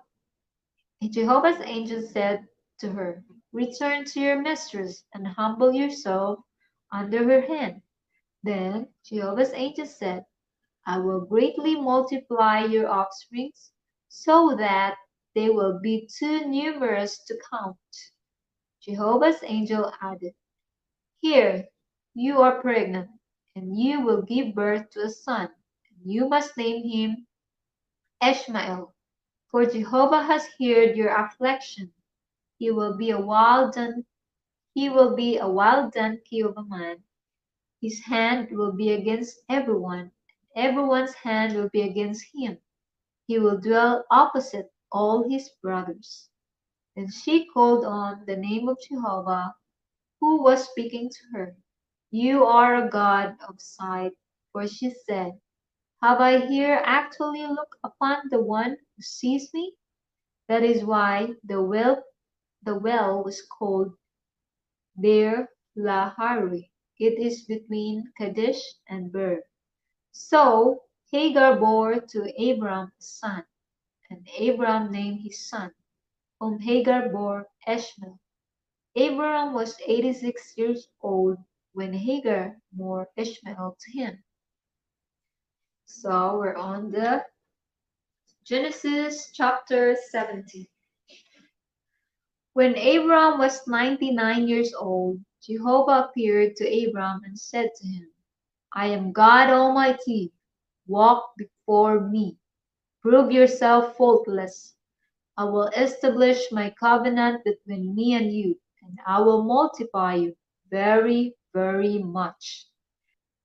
Jehovah's angel said to her, "Return to your mistress and humble yourself under her hand." Then Jehovah's angel said, "I will greatly multiply your offspring, so that they will be too numerous to count." Jehovah's angel added, "Here, you are pregnant, and you will give birth to a son, and you must name him Ishmael, for Jehovah has heard your affliction. He will be a wild don- he will be a wild donkey of a man. His hand will be against everyone, and everyone's hand will be against him. He will dwell opposite all his brothers." Then she called on the name of Jehovah, who was speaking to her. "You are a God of sight," for she said, "Have I here actually looked upon the one who sees me?" That is why the well was called Beer Lahai. It is between Kadesh and Ber. So Hagar bore to Abram a son, and Abram named his son, whom Hagar bore, Ishmael. Abram was 86 years old when Hagar bore Ishmael to him. So we're on the Genesis chapter 17. When Abram was 99 years old, Jehovah appeared to Abram and said to him, "I am God Almighty. Walk before me. Prove yourself faultless. I will establish my covenant between me and you, and I will multiply you very, very much."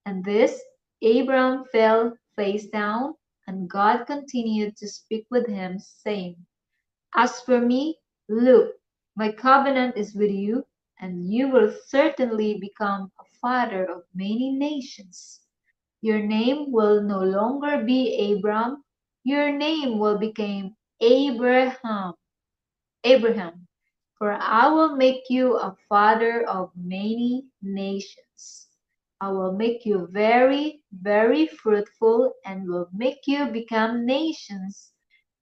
And this Abram fell face down, and God continued to speak with him, saying, "As for me, look, my covenant is with you, and you will certainly become a father of many nations. Your name will no longer be Abram, your name will become Abraham. Abraham, for I will make you a father of many nations. I will make you very, very fruitful, and will make you become nations,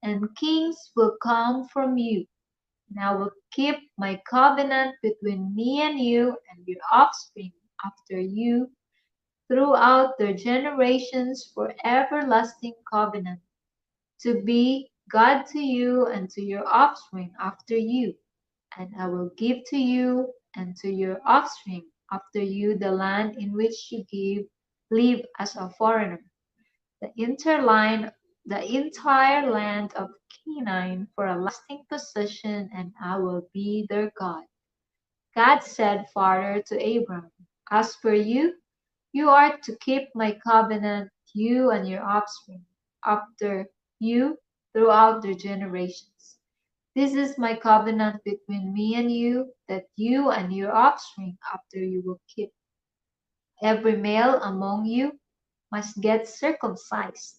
and kings will come from you. And I will keep my covenant between me and you and your offspring after you throughout their generations for everlasting covenant, to be God to you and to your offspring after you. And I will give to you and to your offspring after you the land in which you live as a foreigner, the entire land of Canaan for a lasting possession, and I will be their God." God said further to Abram, "As for you, you are to keep my covenant, you and your offspring after you throughout their generations. This is my covenant between me and you, that you and your offspring after you will keep. Every male among you must get circumcised.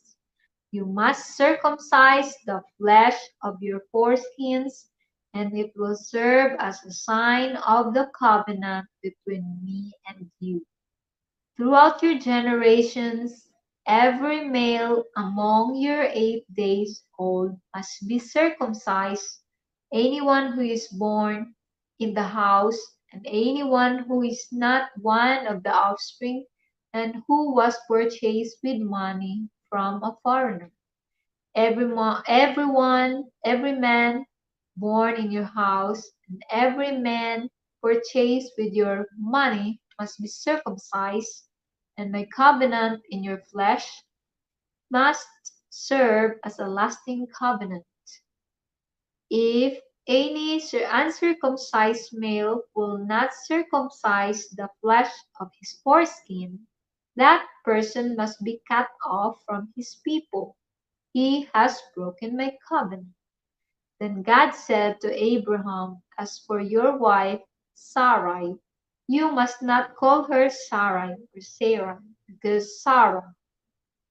You must circumcise the flesh of your foreskins, and it will serve as a sign of the covenant between me and you. Throughout your generations, every male among your 8 days old must be circumcised. Anyone who is born in the house, and anyone who is not one of the offspring, and who was purchased with money from a foreigner. Every man born in your house, and every man purchased with your money must be circumcised, and my covenant in your flesh must serve as a lasting covenant. If any uncircumcised male will not circumcise the flesh of his foreskin, that person must be cut off from his people. He has broken my covenant. Then God said to Abraham, as for your wife Sarai, you must not call her Sarai or Sarah, because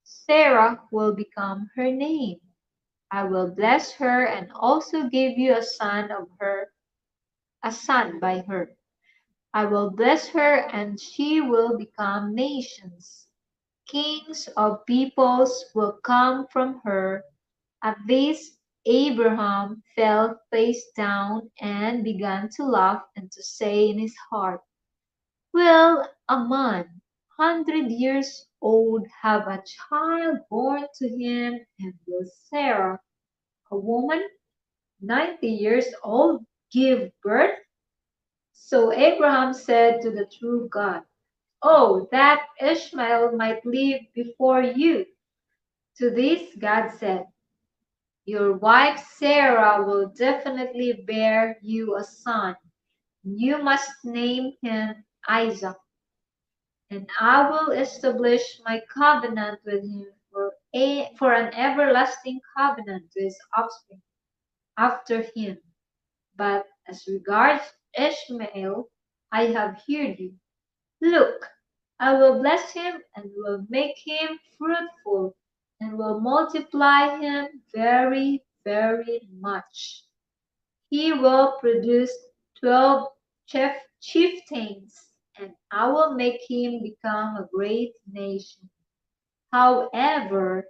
Sarah will become her name. I will bless her and also give you a son by her. I will bless her and she will become nations. Kings of peoples will come from her. At this, Abraham fell face down and began to laugh and to say in his heart, will a man 100 years old have a child born to him, and will Sarah, a woman 90 years old, give birth? So Abraham said to the true God, oh, that Ishmael might live before you. To this God said, your wife Sarah will definitely bear you a son. You must name him Isaac, and I will establish my covenant with him for an everlasting covenant to his offspring after him. But as regards Ishmael, I have heard you. Look, I will bless him and will make him fruitful and will multiply him very, very much. He will produce 12 chieftains, and I will make him become a great nation. However,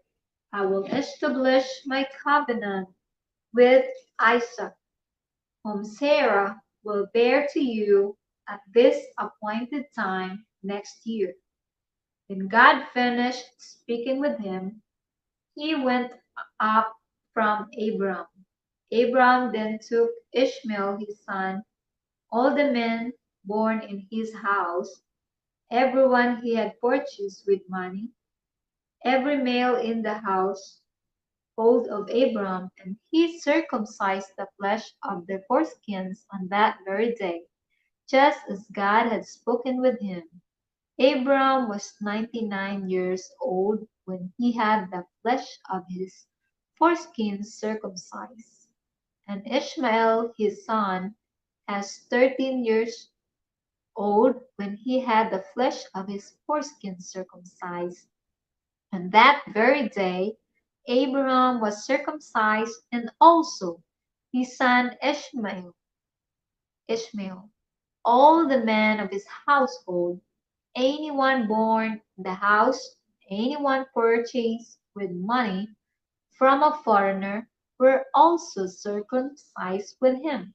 I will establish my covenant with Isaac, whom Sarah will bear to you at this appointed time next year. When God finished speaking with him, he went up from Abram. Abram then took Ishmael his son, all the men born in his house, everyone he had purchased with money, every male in the household of Abram, and he circumcised the flesh of their foreskins on that very day, just as God had spoken with him. Abram was 99 years old when he had the flesh of his foreskins circumcised, and Ishmael his son was 13 years old when he had the flesh of his foreskin circumcised. And that very day Abraham was circumcised, and also his son Ishmael. All the men of his household, anyone born in the house, anyone purchased with money from a foreigner, were also circumcised with him.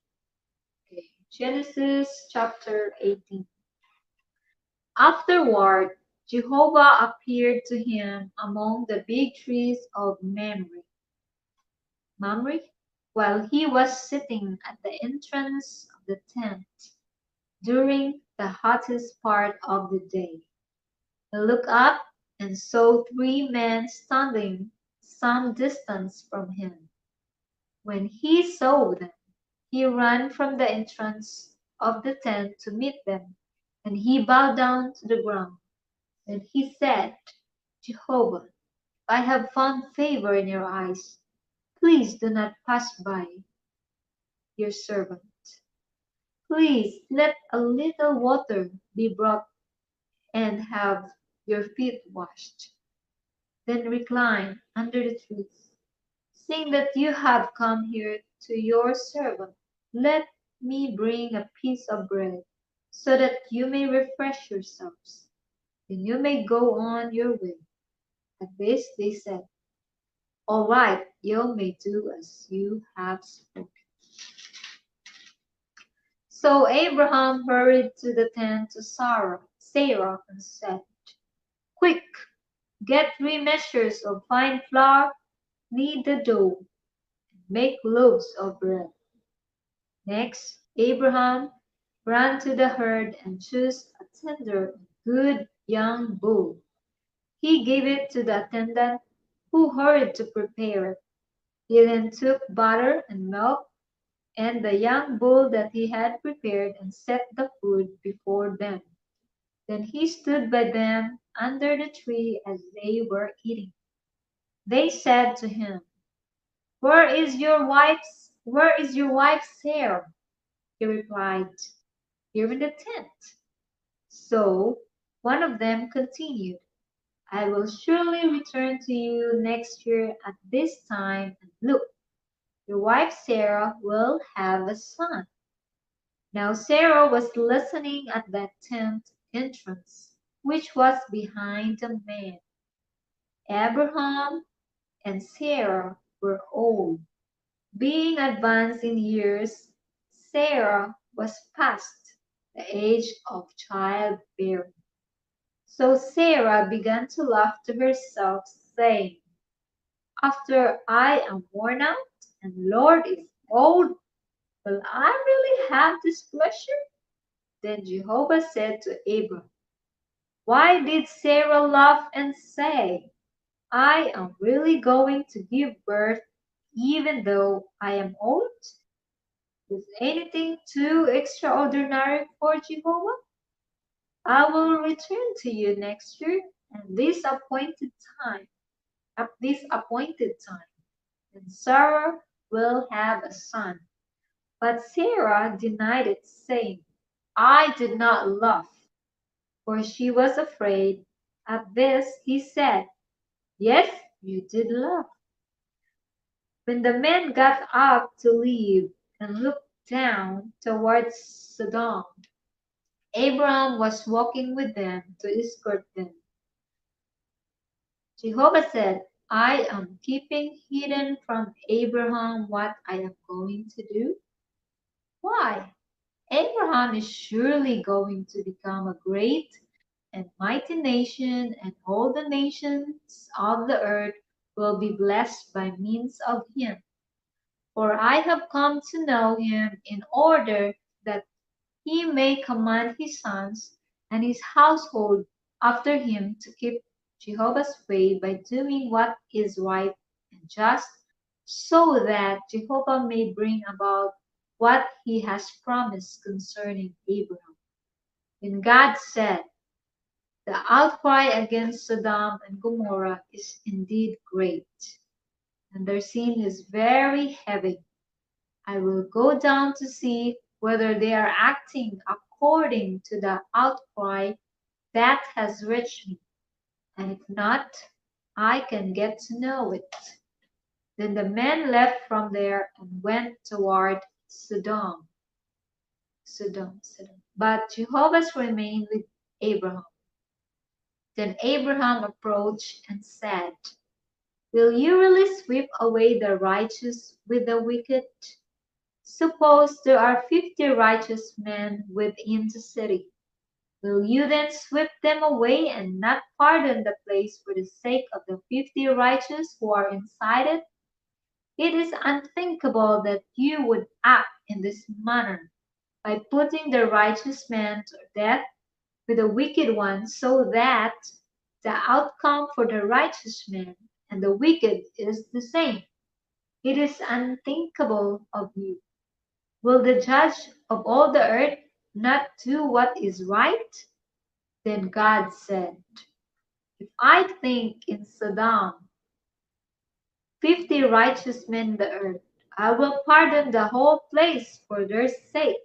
Okay. Genesis chapter 18. Afterward, Jehovah appeared to him among the big trees of Mamre, while he was sitting at the entrance of the tent during the hottest part of the day. He looked up and saw 3 men standing some distance from him. When he saw them, he ran from the entrance of the tent to meet them, and he bowed down to the ground. Then he said, Jehovah, I have found favor in your eyes. Please do not pass by your servant. Please let a little water be brought and have your feet washed. then recline under the trees. Seeing that you have come here to your servant, let me bring a piece of bread, so that you may refresh yourselves. Then you may go on your way. At this they said, all right, you may do as you have spoken. So Abraham hurried to the tent to Sarah and said, quick, get 3 measures of fine flour, knead the dough, and make loaves of bread. Next, Abraham ran to the herd and chose a tender and good young bull. He gave it to the attendant, who hurried to prepare it. He then took butter and milk and the young bull that he had prepared and set the food before them. Then he stood by them under the tree as they were eating. They said to him, Where is your wife Sarah? He replied, Here in the tent. So one of them continued, I will surely return to you next year at this time, and look, your wife Sarah will have a son. Now Sarah was listening at that tent entrance, which was behind the man. Abraham and Sarah were old. Being advanced in years, Sarah was past the age of childbearing. So Sarah began to laugh to herself, saying, After I am worn out and Lord is old, will I really have this pleasure? Then Jehovah said to Abram, Why did Sarah laugh and say, I am really going to give birth even though I am old? Is anything too extraordinary for Jehovah? I will return to you next year at this appointed time, and Sarah will have a son. But Sarah denied it, saying, I did not laugh, for she was afraid. At this he said, Yes, you did laugh. When the men got up to leave and looked down towards Sodom, Abraham was walking with them to escort them. Jehovah said, I am keeping hidden from Abraham what I am going to do. Why? Abraham is surely going to become a great and mighty nation, and all the nations of the earth will be blessed by means of him. For I have come to know him in order that he may command his sons and his household after him to keep Jehovah's way by doing what is right and just, so that Jehovah may bring about what he has promised concerning Abraham. Then God said, The outcry against Sodom and Gomorrah is indeed great, and their sin is very heavy. I will go down to see whether they are acting according to the outcry that has reached me, and if not, I can get to know it. Then the men left from there and went toward Sodom. But Jehovah remained with Abraham. Then Abraham approached and said, Will you really sweep away the righteous with the wicked? Suppose there are 50 righteous men within the city. Will you then sweep them away and not pardon the place for the sake of the 50 righteous who are inside it? It is unthinkable that you would act in this manner by putting the righteous man to death with the wicked one, so that the outcome for the righteous man and the wicked is the same. It is unthinkable of you. Will the judge of all the earth not do what is right? Then God said, If I think in Sodom 50 righteous men in the earth, I will pardon the whole place for their sake.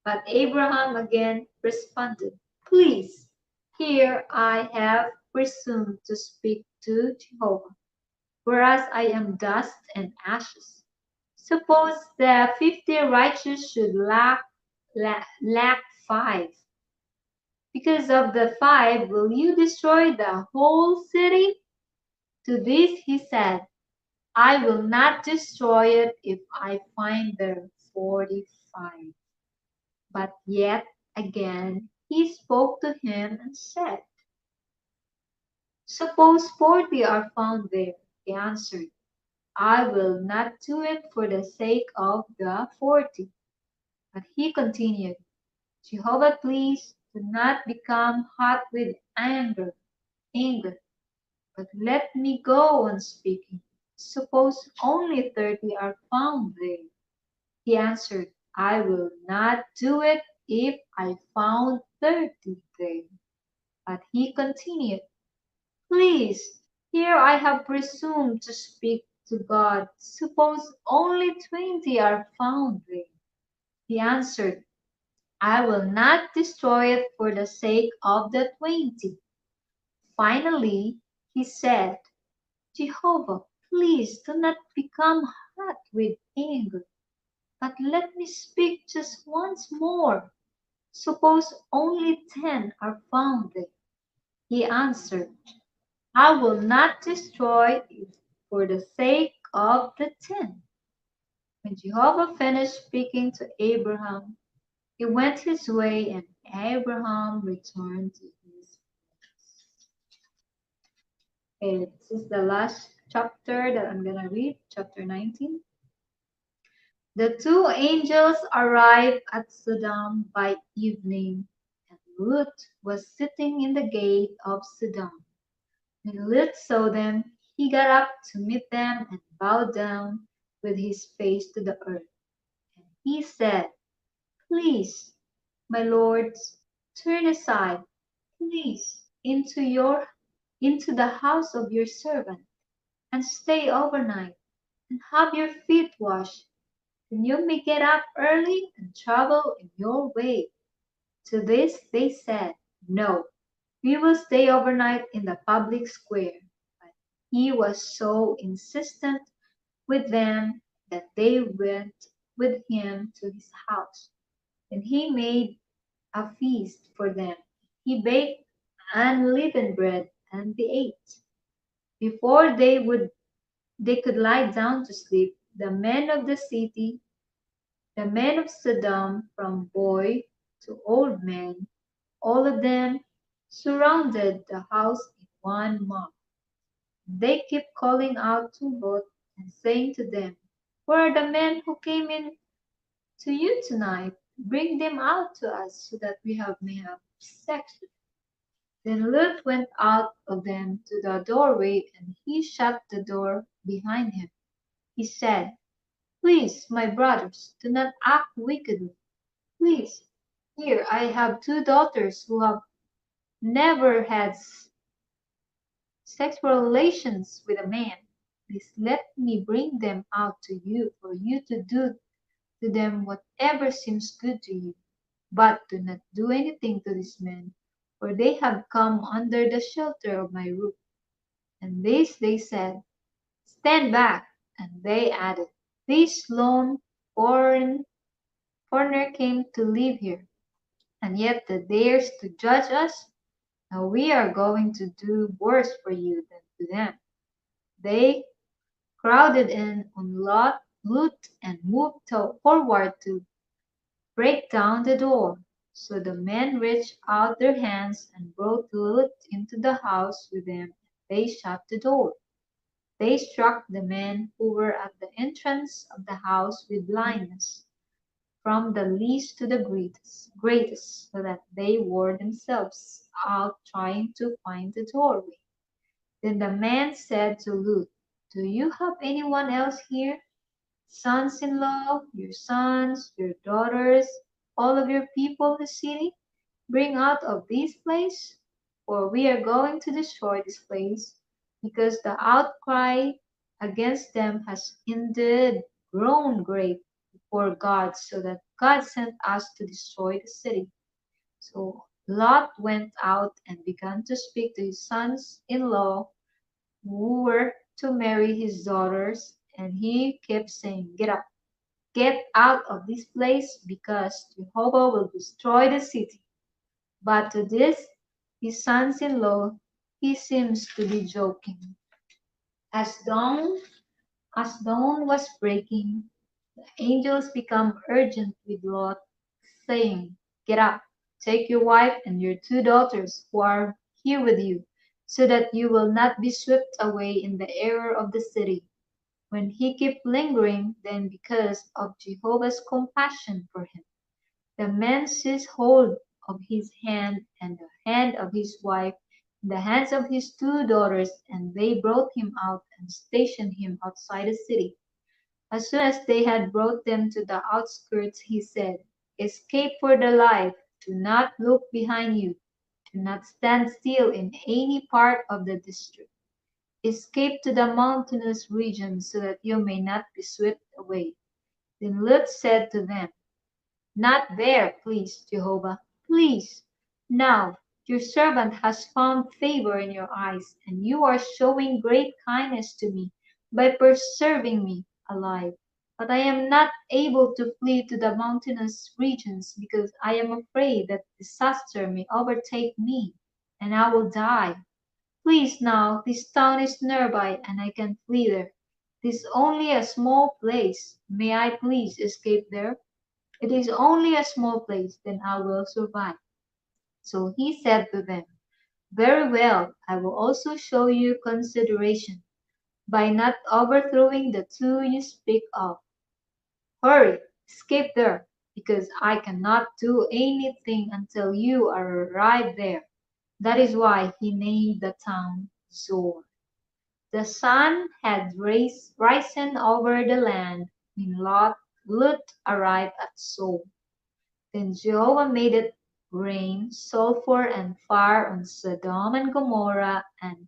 But Abraham again responded, Please, here I have presumed to speak to Jehovah, whereas I am dust and ashes. Suppose the 50 righteous should lack 5. Because of the 5, will you destroy the whole city? To this he said, I will not destroy it if I find there 45. But yet again he spoke to him and said, suppose 40 are found there. He answered, I will not do it for the sake of the 40. But he continued, Jehovah, please do not become hot with anger, but let me go on speaking. Suppose only 30 are found there. He answered, I will not do it if I found 30 there. But he continued, please, here I have presumed to speak to God. Suppose only 20 are found there. He answered, I will not destroy it for the sake of the 20. Finally, he said, Jehovah, please do not become hot with anger, but let me speak just once more. Suppose only 10 are found there. He answered, I will not destroy it for the sake of the 10. When Jehovah finished speaking to Abraham, he went his way and Abraham returned to his place. Okay, this is the last chapter that I'm gonna read, chapter 19. The two angels arrived at Sodom by evening, and Lot was sitting in the gate of Sodom. When Lot saw them, he got up to meet them and bowed down with his face to the earth. And he said, please, my lords, turn aside, please, into the house of your servant, and stay overnight, and have your feet washed. Then you may get up early and travel in your way. To this they said, no, we will stay overnight in the public square. But he was so insistent with them that they went with him to his house. And he made a feast for them. He baked unleavened bread, and they ate. Before they could lie down to sleep, the men of the city, the men of Sodom, from boy to old man, all of them surrounded the house in one mob. They kept calling out to Lot and saying to them, where are the men who came in to you tonight? Bring them out to us so that may have sex with them. Then Lot went out of them to the doorway and he shut the door behind him. He said, please, my brothers, do not act wickedly. Please, here I have 2 daughters who have never had sexual relations with a man. Please let me bring them out to you for you to do to them whatever seems good to you. But do not do anything to these men, for they have come under the shelter of my roof. And this they said, stand back. And they added, this lone foreigner came to live here, and yet dares to judge us. Now we are going to do worse for you than to them. They crowded in on Lot and moved forward to break down the door. So the men reached out their hands and brought Lot into the house with them, and they shut the door. They struck the men who were at the entrance of the house with blindness, from the least to the greatest, so that they wore themselves out trying to find the doorway. Then the man said to Lot, do you have anyone else here? Sons-in-law, your sons, your daughters, all of your people in the city? Bring out of this place, for we are going to destroy this place, because the outcry against them has indeed grown great before God, so that God sent us to destroy the city. So Lot went out and began to speak to his sons-in-law who were to marry his daughters, and he kept saying, "Get up, get out of this place, because Jehovah will destroy the city." But to this, his sons-in-law, he seems to be joking. As dawn, as dawn was breaking, the angels become urgent with Lot, saying, "Get up, take your wife and your two daughters who are here with you, so that you will not be swept away in the error of the city." When he kept lingering, then because of Jehovah's compassion for him, the man seized hold of his hand and the hand of his wife and the hands of his two daughters, and they brought him out and stationed him outside the city. As soon as they had brought them to the outskirts, he said, "Escape for the life, do not look behind you, do not stand still in any part of the district. Escape to the mountainous regions so that you may not be swept away." Then Lot said to them, "Not there, please, Jehovah, please. Now your servant has found favor in your eyes, and you are showing great kindness to me by preserving me alive. But I am not able to flee to the mountainous regions because I am afraid that disaster may overtake me and I will die. Please now, this town is nearby and I can flee there. It is only a small place. May I please escape there? It is only a small place, then I will survive." So he said to them, "Very well, I will also show you consideration by not overthrowing the two you speak of. Hurry, escape there, because I cannot do anything until you are arrived there." That is why he named the town Zor. The sun had risen over the land when Lot arrived at Zor. Then Jehovah made it rain sulphur and fire on Sodom and Gomorrah, and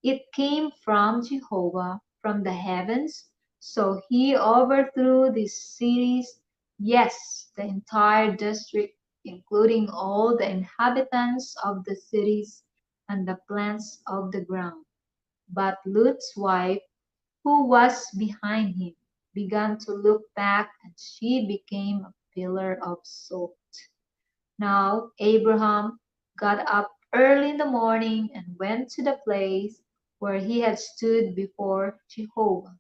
it came from Jehovah from the heavens. So he overthrew these cities, yes, the entire district, including all the inhabitants of the cities and the plants of the ground. But Lot's wife, who was behind him, began to look back, and she became a pillar of salt. Now Abraham got up early in the morning and went to the place where he had stood before Jehovah.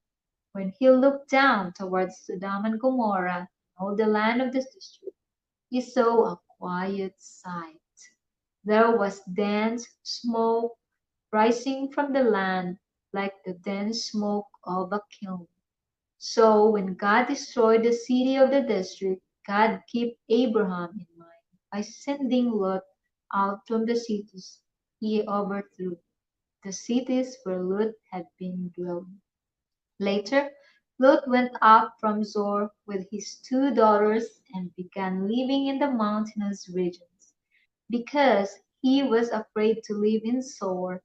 When he looked down towards Sodom and Gomorrah and all the land of this district, he saw a quiet sight. There was dense smoke rising from the land like the dense smoke of a kiln. So when God destroyed the city of the district, God kept Abraham in mind by sending Lot out from the cities he overthrew, the cities where Lot had been dwelling. Later, Lot went up from Zoar with his two daughters and began living in the mountainous regions. Because he was afraid to live in Zoar,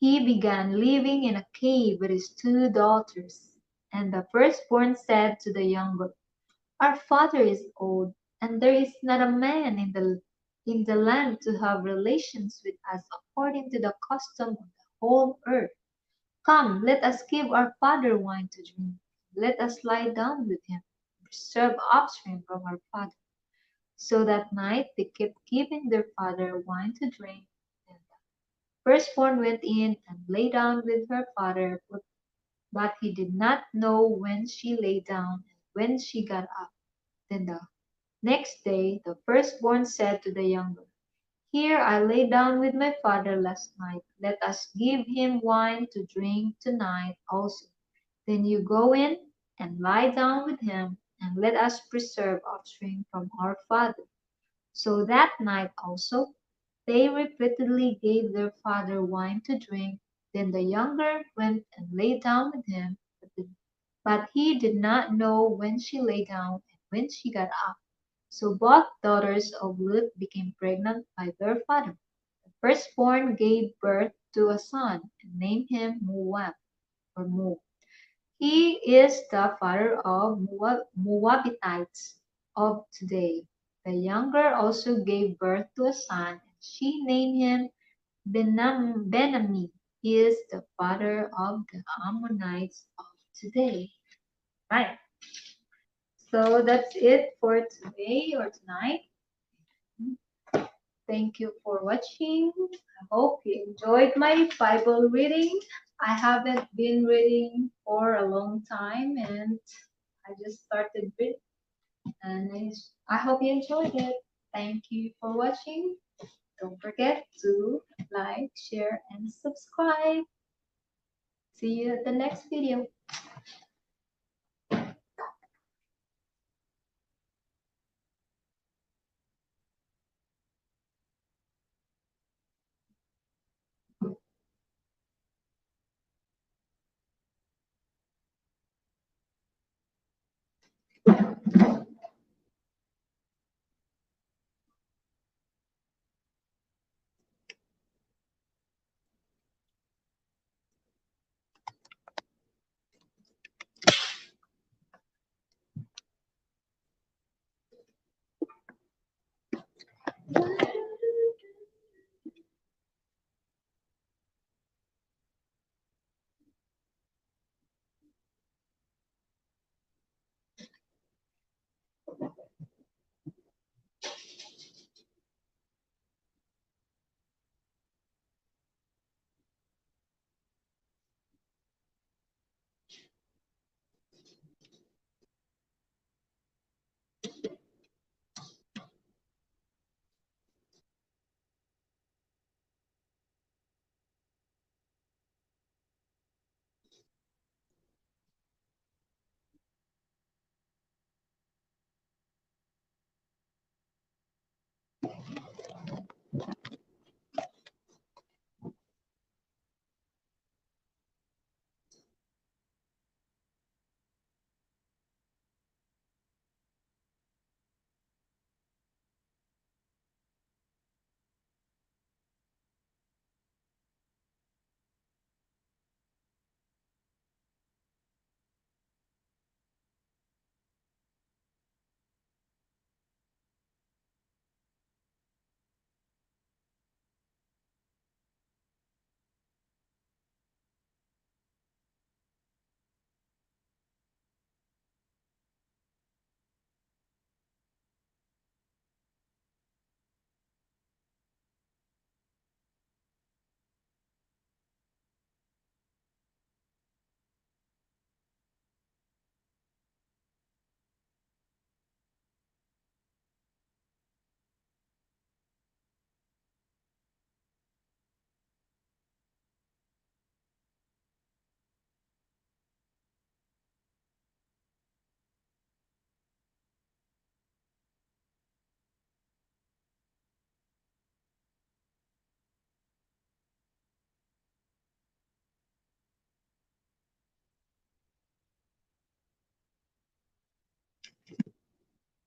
he began living in a cave with his two daughters. And the firstborn said to the younger, "Our father is old, and there is not a man in the land to have relations with us according to the custom of the whole earth. Come, let us give our father wine to drink. Let us lie down with him, and preserve offspring from our father." So that night they kept giving their father wine to drink. And the firstborn went in and lay down with her father, but he did not know when she lay down and when she got up. Then the next day the firstborn said to the younger, "Here I lay down with my father last night. Let us give him wine to drink tonight also. Then you go in and lie down with him, and let us preserve offspring from our father." So that night also they repeatedly gave their father wine to drink. Then the younger went and lay down with him, but he did not know when she lay down and when she got up. So both daughters of Lot became pregnant by their father. The firstborn gave birth to a son and named him Moab or Mo. He is the father of Moabitites of today. The younger also gave birth to a son, and she named him Benami. is the father of the Ammonites of today. Right. So that's it for today or tonight. Thank you for watching. I hope you enjoyed my Bible reading. I haven't been reading for a long time and I just started reading and I hope you enjoyed it. Thank you for watching. Don't forget to like, share, and subscribe. See you at the next video.